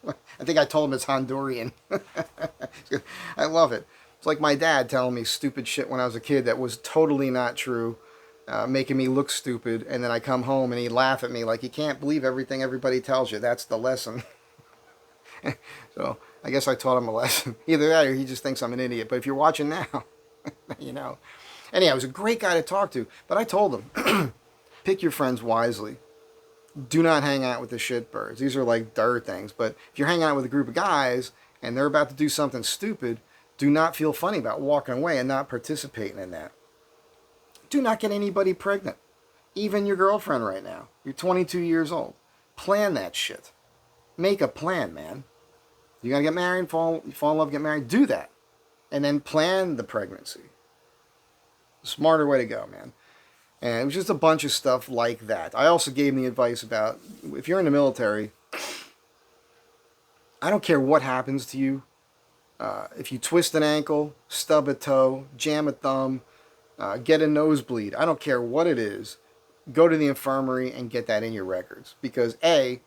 I think I told him it's Honduran. I love it. It's like my dad telling me stupid shit when I was a kid that was totally not true, making me look stupid, and then I come home and he'd laugh at me like, you can't believe everything everybody tells you. That's the lesson. So I guess I taught him a lesson. Either that or he just thinks I'm an idiot. But if you're watching now, you know. Anyhow, he was a great guy to talk to. But I told him, pick your friends wisely. Do not hang out with the shitbirds. These are like dirt things. But if you're hanging out with a group of guys and they're about to do something stupid, do not feel funny about walking away and not participating in that. Do not get anybody pregnant. Even your girlfriend right now. You're 22 years old. Plan that shit. Make a plan, man. You gotta get married, fall in love, get married. Do that. And then plan the pregnancy. Smarter way to go, man. And it was just a bunch of stuff like that. I also gave him the advice about, if you're in the military, I don't care what happens to you. If you twist an ankle, stub a toe, jam a thumb, get a nosebleed, I don't care what it is, go to the infirmary and get that in your records. Because A,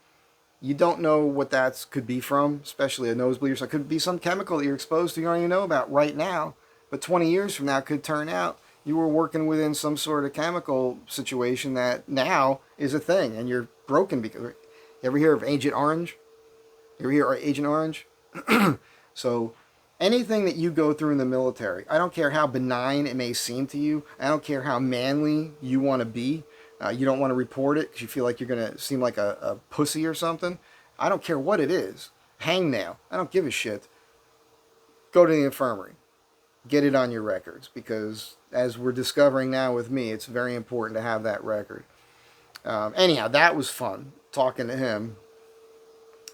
you don't know what that could be from, especially a nosebleed or something. It could be some chemical that you're exposed to you don't even know about right now. But 20 years from now, it could turn out you were working within some sort of chemical situation that now is a thing, and you're broken because... You ever hear of Agent Orange? You ever hear of Agent Orange? So anything that you go through in the military, I don't care how benign it may seem to you. I don't care how manly you want to be. You don't want to report it because you feel like you're going to seem like a pussy or something. I don't care what it is. Hangnail. I don't give a shit. Go to the infirmary. Get it on your records, because as we're discovering now with me, it's very important to have that record. Anyhow, that was fun, talking to him.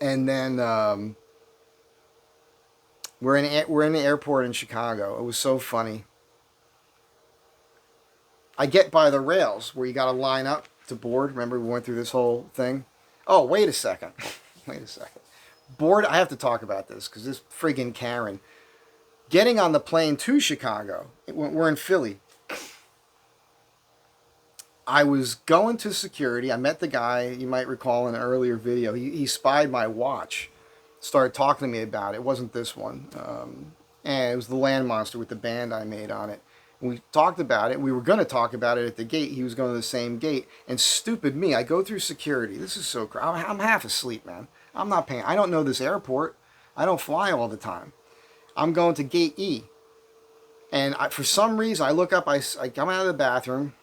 And then we're in the airport in Chicago. It was so funny. I get by the rails where you got to line up to board. Remember, we went through this whole thing. Oh, wait a second. Wait a second. Board, I have to talk about this because this friggin' Karen. Getting on the plane to Chicago, we're in Philly. I was going to security. I met the guy, you might recall in an earlier video. He spied my watch, started talking to me about it. It wasn't this one. And it was the Land Monster with the band I made on it. And we talked about it. We were going to talk about it at the gate. He was going to the same gate. And stupid me, I go through security. This is so crazy. I'm half asleep, man. I'm not paying. I don't know this airport. I don't fly all the time. I'm going to gate E. And for some reason, I look up, I come out of the bathroom.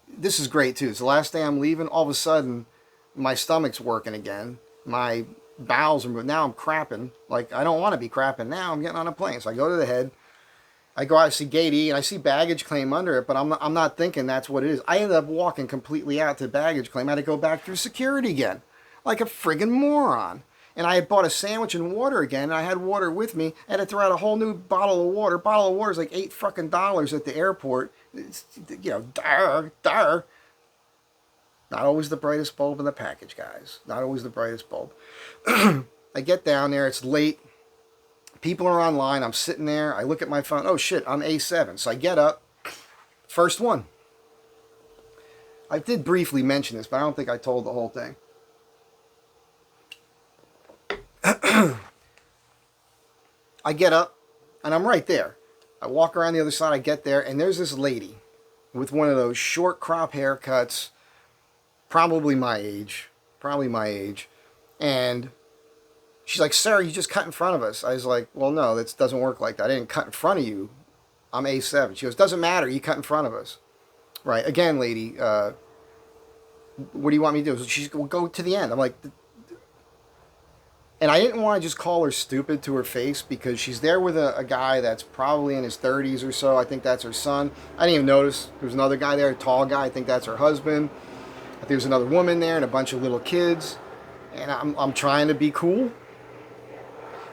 This is great, too. It's the last day I'm leaving. All of a sudden, my stomach's working again. My bowels are moving. Now I'm crapping. Like, I don't want to be crapping now. I'm getting on a plane. So I go to the head. I go out, I see gate E, and I see baggage claim under it, but I'm not thinking that's what it is. I ended up walking completely out to baggage claim. I had to go back through security again. Like a friggin' moron. And I had bought a sandwich and water again, and I had water with me. I had to throw out a whole new bottle of water. Bottle of water is like $8 fucking at the airport. It's, you know, dar. Not always the brightest bulb in the package, guys. Not always the brightest bulb. I get down there. It's late. People are online. I'm sitting there. I look at my phone. Oh, shit, I'm A7. So I get up. First one. I did briefly mention this, but I don't think I told the whole thing. I get up, and I'm right there. I walk around the other side, I get there, and there's this lady with one of those short crop haircuts, probably my age, and she's like, "Sir, you just cut in front of us." I was like, "Well, no, that doesn't work like that. I didn't cut in front of you. I'm A7. She goes, "Doesn't matter, you cut in front of us." Right, again, lady, what do you want me to do? She's, "Well, go to the end." I'm like... And I didn't want to just call her stupid to her face because she's there with a guy that's probably in his 30s or so. I think that's her son. I didn't even notice. There was another guy there, a tall guy. I think that's her husband. I think there's another woman there and a bunch of little kids. And I'm trying to be cool.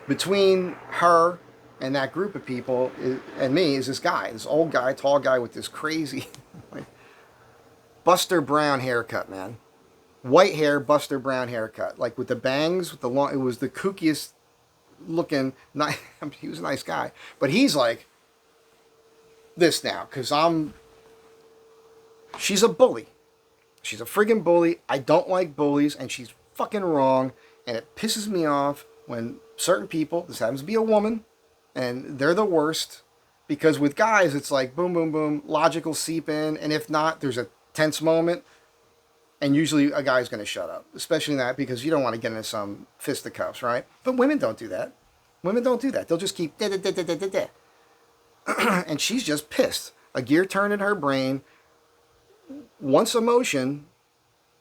Between her and that group of people and me is this guy, this old guy, tall guy with this crazy Buster Brown haircut, man. White hair, Buster Brown haircut, like with the bangs, with the long. It was the kookiest looking. He was a nice guy, but he's like this now because she's a bully. She's a friggin' bully. I don't like bullies, and she's fucking wrong. And it pisses me off when certain people, this happens to be a woman, and they're the worst. Because with guys, it's like boom, boom, boom, logic will seep in. And if not, there's a tense moment. And usually a guy's going to shut up, especially in that because you don't want to get into some fisticuffs, right? But women don't do that. Women don't do that. They'll just keep da da da da da da da. And she's just pissed. A gear turned in her brain. Once emotion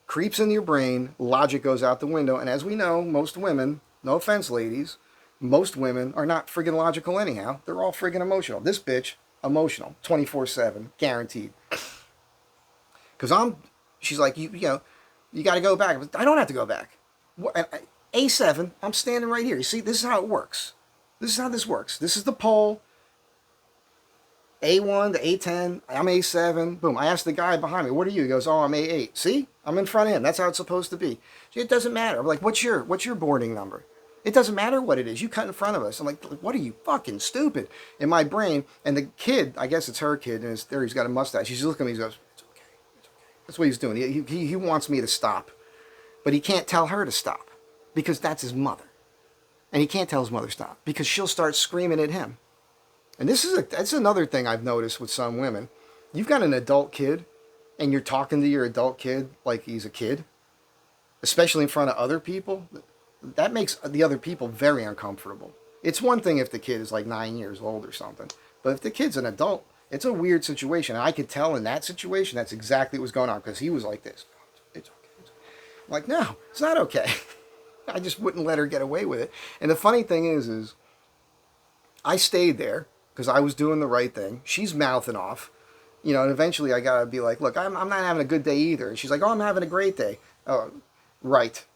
creeps in your brain, logic goes out the window. And as we know, most women, no offense, ladies, most women are not friggin' logical anyhow. They're all friggin' emotional. This bitch, emotional, 24/7, guaranteed. Because she's like, you know, you got to go back. I don't have to go back. A7, I'm standing right here. You see, this is how it works. This is how this works. This is the pole. A1 to A10, I'm A7. Boom. I asked the guy behind me, what are you? He goes, oh, I'm A8. See? I'm in front of him. That's how it's supposed to be. It doesn't matter. I'm like, what's your boarding number? It doesn't matter what it is. You cut in front of us. I'm like, what are you fucking stupid? In my brain, and the kid, I guess it's her kid, and he's got a mustache. He's looking at me, he goes, it's okay. It's okay. That's what he's doing. He wants me to stop. But he can't tell her to stop because that's his mother. And he can't tell his mother to stop because she'll start screaming at him. And that's another thing I've noticed with some women. You've got an adult kid, and you're talking to your adult kid like he's a kid, especially in front of other people. That makes the other people very uncomfortable. It's one thing if the kid is like 9 years old or something, but if the kid's an adult, it's a weird situation. And I could tell in that situation that's exactly what was going on because he was like this. It's okay. I'm like, no, it's not okay. I just wouldn't let her get away with it. And the funny thing is I stayed there because I was doing the right thing. She's mouthing off, you know, and eventually I got to be like, look, I'm not having a good day either. And she's like, oh, I'm having a great day. Oh, right.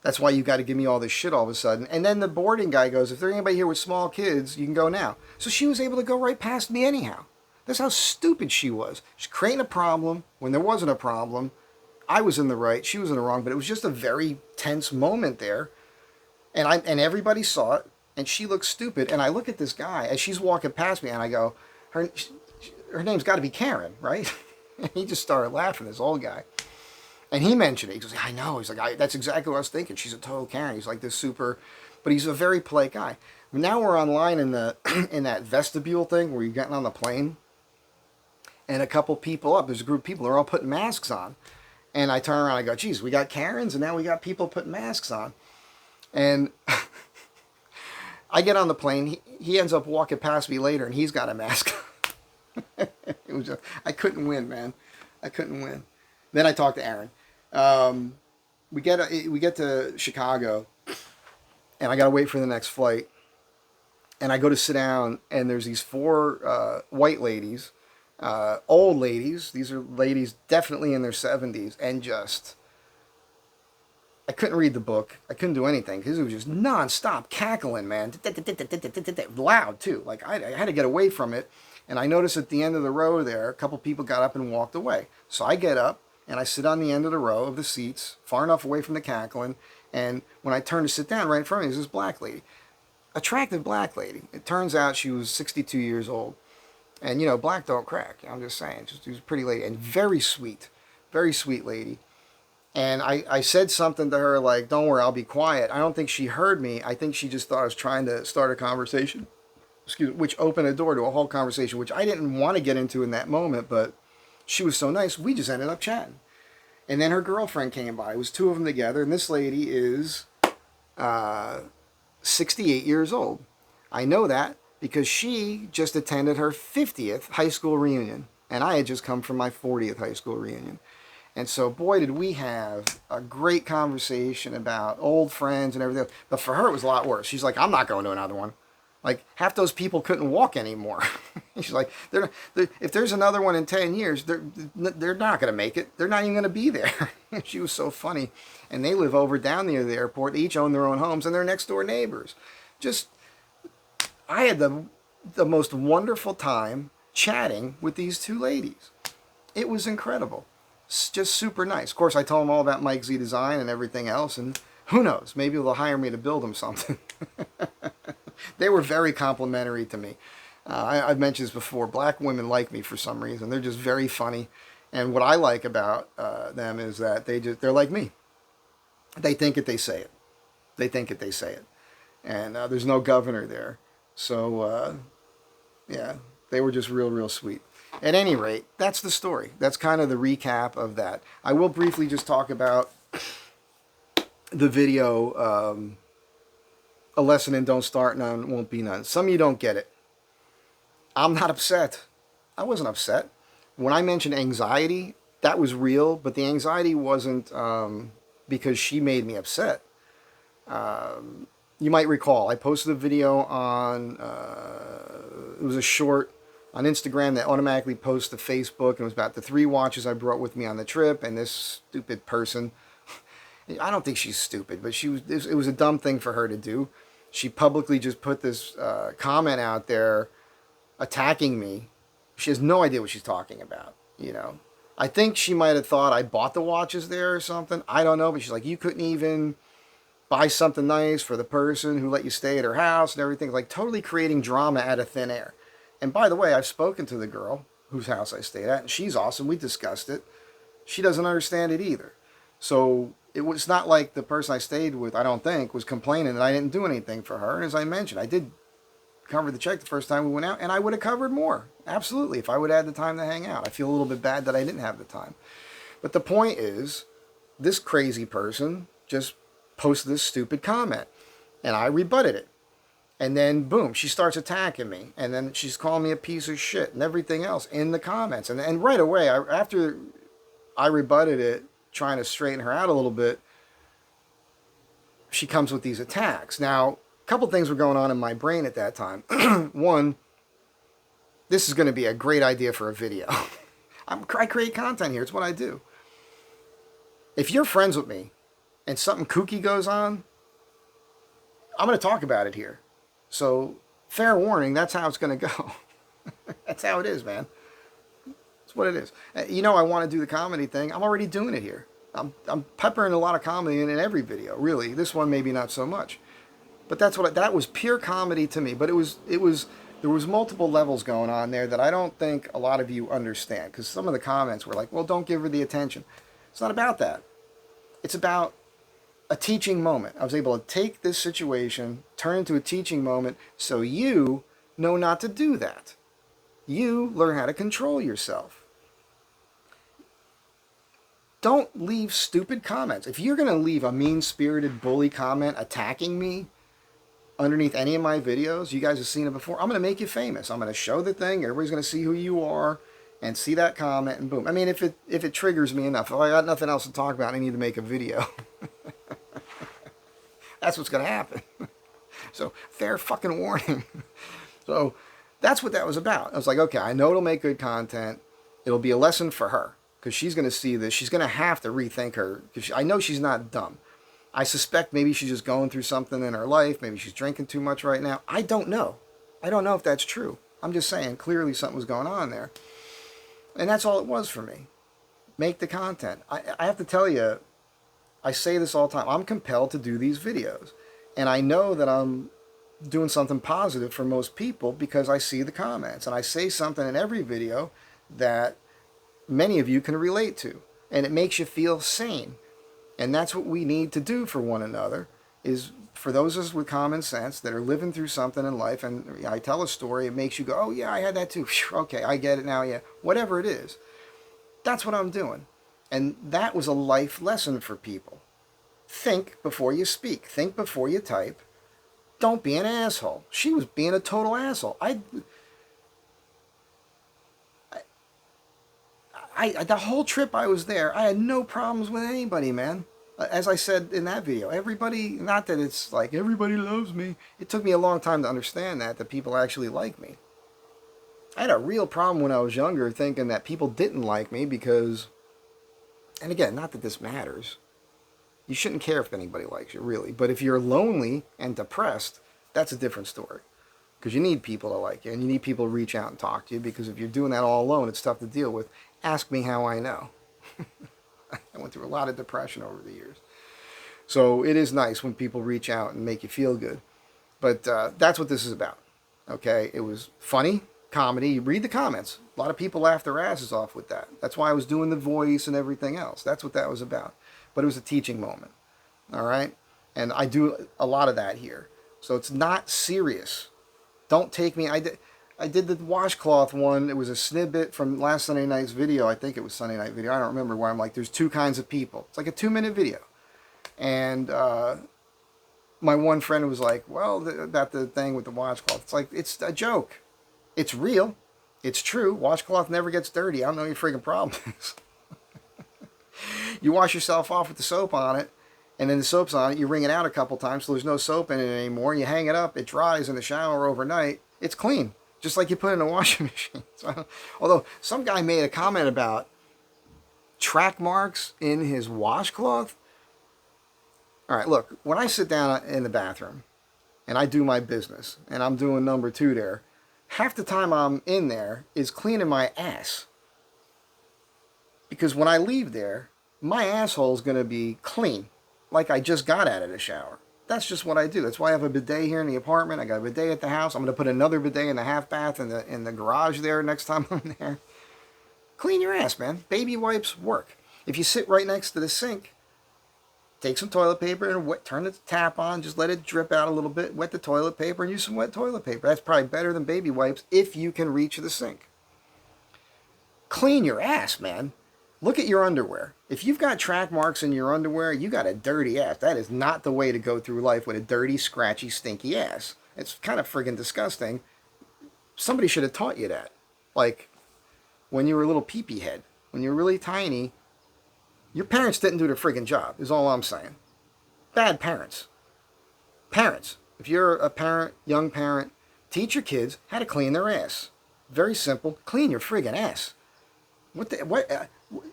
That's why you got to give me all this shit all of a sudden. And then the boarding guy goes, if there's anybody here with small kids, you can go now. So she was able to go right past me anyhow. That's how stupid she was. She's creating a problem when there wasn't a problem. I was in the right, she was in the wrong, but it was just a very tense moment there. And everybody saw it. And she looks stupid. And I look at this guy as she's walking past me, and I go, her name's got to be Karen, right? And he just started laughing, this old guy. And he mentioned it. He goes, I know. He's like, that's exactly what I was thinking. She's a total Karen. He's like this super, but he's a very polite guy. Now we're online in the in that vestibule thing where you're getting on the plane. And a couple people up, there's a group of people, they're all putting masks on. And I turn around, I go, geez, we got Karens, and now we got people putting masks on. And I get on the plane. He ends up walking past me later, and he's got a mask. It was I couldn't win, man. I couldn't win. Then I talked to Aaron. We get to Chicago, and I got to wait for the next flight. And I go to sit down, and there's these four white ladies, old ladies. These are ladies definitely in their 70s, and just... I couldn't read the book. I couldn't do anything because it was just non-stop cackling, man. Loud, too. Like, I had to get away from it. And I noticed at the end of the row there, a couple people got up and walked away. So I get up, and I sit on the end of the row of the seats, far enough away from the cackling. And when I turn to sit down, right in front of me is this black lady. Attractive black lady. It turns out she was 62 years old. And, you know, black don't crack. I'm just saying. She was a pretty lady. And very sweet lady. And I said something to her like, don't worry, I'll be quiet. I don't think she heard me. I think she just thought I was trying to start a conversation, which opened a door to a whole conversation, which I didn't want to get into in that moment, but she was so nice, we just ended up chatting. And then her girlfriend came by. It was two of them together, and this lady is 68 years old. I know that because she just attended her 50th high school reunion, and I had just come from my 40th high school reunion. And so, boy, did we have a great conversation about old friends and everything. But for her, it was a lot worse. She's like, I'm not going to another one. Like, half those people couldn't walk anymore. She's like, if there's another one in 10 years, they're not going to make it. They're not even going to be there. She was so funny. And they live over down near the airport. They each own their own homes, and they're next door neighbors. Just, I had the most wonderful time chatting with these two ladies. It was incredible. Just super nice. Of course, I told them all about Mike Z Design and everything else, and who knows, maybe they'll hire me to build them something. They were very complimentary to me. I've mentioned this before. Black women like me for some reason. They're just very funny, and what I like about them is that they're like me. They think it, they say it. They think it, they say it. And there's no governor there. So, yeah, they were just real, real sweet. At any rate, that's the story. That's kind of the recap of that. I will briefly just talk about the video, A Lesson in Don't Start None, Won't Be None. Some of you don't get it. I'm not upset. I wasn't upset. When I mentioned anxiety, that was real, but the anxiety wasn't because she made me upset. You might recall, I posted a video on, it was a short on Instagram that automatically posts to Facebook, and it was about the 3 watches I brought with me on the trip, and this stupid person, I don't think she's stupid, but it was a dumb thing for her to do. She publicly just put this comment out there attacking me. She has no idea what she's talking about, you know. I think she might have thought I bought the watches there or something. I don't know, but she's like, you couldn't even buy something nice for the person who let you stay at her house and everything. Like, totally creating drama out of thin air. And by the way, I've spoken to the girl whose house I stayed at, and she's awesome. We discussed it. She doesn't understand it either. So it was not like the person I stayed with, I don't think, was complaining that I didn't do anything for her. And as I mentioned, I did cover the check the first time we went out, and I would have covered more. Absolutely, if I would have had the time to hang out. I feel a little bit bad that I didn't have the time. But the point is, this crazy person just posted this stupid comment, and I rebutted it. And then, boom, she starts attacking me. And then she's calling me a piece of shit and everything else in the comments. And right away, after I rebutted it, trying to straighten her out a little bit, she comes with these attacks. Now, a couple things were going on in my brain at that time. One, this is going to be a great idea for a video. I create content here. It's what I do. If you're friends with me and something kooky goes on, I'm going to talk about it here. So, fair warning, that's how it's going to go. That's how it is, man. That's what it is. You know, I want to do the comedy thing. I'm already doing it here. I'm peppering a lot of comedy in every video, really. This one, maybe not so much. But that was pure comedy to me. But there was multiple levels going on there that I don't think a lot of you understand. Because some of the comments were like, well, don't give her the attention. It's not about that. It's about a teaching moment. I was able to take this situation, turn it into a teaching moment, so you know not to do that. You learn how to control yourself. Don't leave stupid comments. If you're going to leave a mean-spirited bully comment attacking me underneath any of my videos, you guys have seen it before, I'm going to make you famous. I'm going to show the thing, everybody's going to see who you are, and see that comment, and boom. I mean, if it triggers me enough, if I got nothing else to talk about, I need to make a video. That's what's going to happen. So, fair fucking warning. So, that's what that was about. I was like, okay, I know it'll make good content. It'll be a lesson for her. Because she's going to see this. She's going to have to rethink her. Because I know she's not dumb. I suspect maybe she's just going through something in her life. Maybe she's drinking too much right now. I don't know. I don't know if that's true. I'm just saying, clearly something was going on there. And that's all it was for me. Make the content. I have to tell you, I say this all the time. I'm compelled to do these videos. And I know that I'm doing something positive for most people because I see the comments. And I say something in every video that many of you can relate to. And it makes you feel sane. And that's what we need to do for one another, is for those of us with common sense that are living through something in life, and I tell a story, it makes you go, oh yeah, I had that too. Okay, I get it now, yeah. Whatever it is. That's what I'm doing. And that was a life lesson for people. Think before you speak. Think before you type. Don't be an asshole. She was being a total asshole. The whole trip I was there, I had no problems with anybody, man. As I said in that video, everybody, not that it's like everybody loves me. It took me a long time to understand that people actually like me. I had a real problem when I was younger thinking that people didn't like me because, and again, not that this matters. You shouldn't care if anybody likes you, really. But if you're lonely and depressed, that's a different story. Because you need people to like you, and you need people to reach out and talk to you, because if you're doing that all alone, it's tough to deal with. Ask me how I know. I went through a lot of depression over the years. So it is nice when people reach out and make you feel good. But that's what this is about. Okay? It was funny, comedy. You read the comments. A lot of people laughed their asses off with that. That's why I was doing the voice and everything else. That's what that was about. But it was a teaching moment. All right? And I do a lot of that here. So it's not serious. Don't take me. I did the washcloth one. It was a snippet from last Sunday night's video. I think it was Sunday night video. I don't remember, where I'm like, there's two kinds of people. It's like a 2-minute video. And my one friend was like, well, about the thing with the washcloth. It's like, it's a joke. It's real. It's true. Washcloth never gets dirty. I don't know what your freaking problem is. You wash yourself off with the soap on it, and then the soap's on it. You wring it out a couple times so there's no soap in it anymore. You hang it up. It dries in the shower overnight. It's clean, just like you put it in a washing machine. So, although some guy made a comment about track marks in his washcloth. All right, look, when I sit down in the bathroom and I do my business and I'm doing number 2 there, half the time I'm in there is cleaning my ass. Because when I leave there, my asshole's going to be clean, like I just got out of the shower. That's just what I do. That's why I have a bidet here in the apartment. I got a bidet at the house. I'm going to put another bidet in the half bath in the garage there next time I'm there. Clean your ass, man. Baby wipes work. If you sit right next to the sink, take some toilet paper and turn the tap on. Just let it drip out a little bit. Wet the toilet paper and use some wet toilet paper. That's probably better than baby wipes if you can reach the sink. Clean your ass, man. Look at your underwear. If you've got track marks in your underwear, you got a dirty ass. That is not the way to go through life with a dirty, scratchy, stinky ass. It's kind of friggin' disgusting. Somebody should have taught you that. Like, when you were a little pee-pee head. When you were really tiny, your parents didn't do their friggin' job, is all I'm saying. Bad parents. Parents. If you're a parent, young parent, teach your kids how to clean their ass. Very simple. Clean your friggin' ass.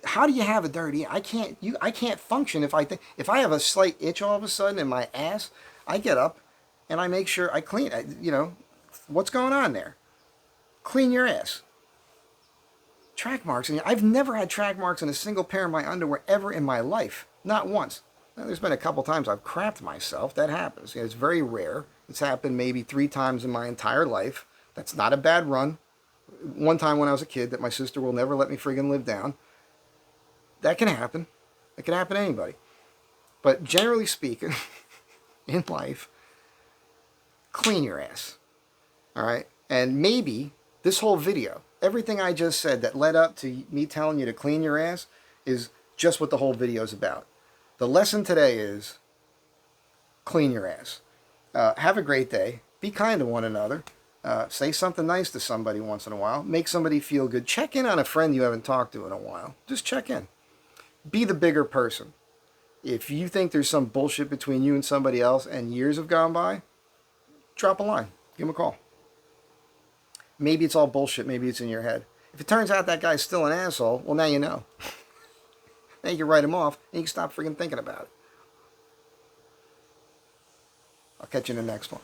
How do you have a dirty? I can't function if I have a slight itch all of a sudden in my ass. I get up and I make sure I clean. What's going on there? Clean your ass. Track marks. I've never had track marks in a single pair of my underwear ever in my life. Not once. Now, there's been a couple times I've crapped myself. That happens. It's very rare. It's happened maybe 3 times in my entire life. That's not a bad run. One time when I was a kid that my sister will never let me friggin' live down. That can happen. It can happen to anybody. But generally speaking, in life, clean your ass. All right? And maybe this whole video, everything I just said that led up to me telling you to clean your ass is just what the whole video is about. The lesson today is clean your ass. Have a great day. Be kind to one another. Say something nice to somebody once in a while. Make somebody feel good. Check in on a friend you haven't talked to in a while. Just check in. Be the bigger person. If you think there's some bullshit between you and somebody else and years have gone by, drop a line. Give them a call. Maybe it's all bullshit. Maybe it's in your head. If it turns out that guy's still an asshole, well, now you know. Now you can write him off and you can stop freaking thinking about it. I'll catch you in the next one.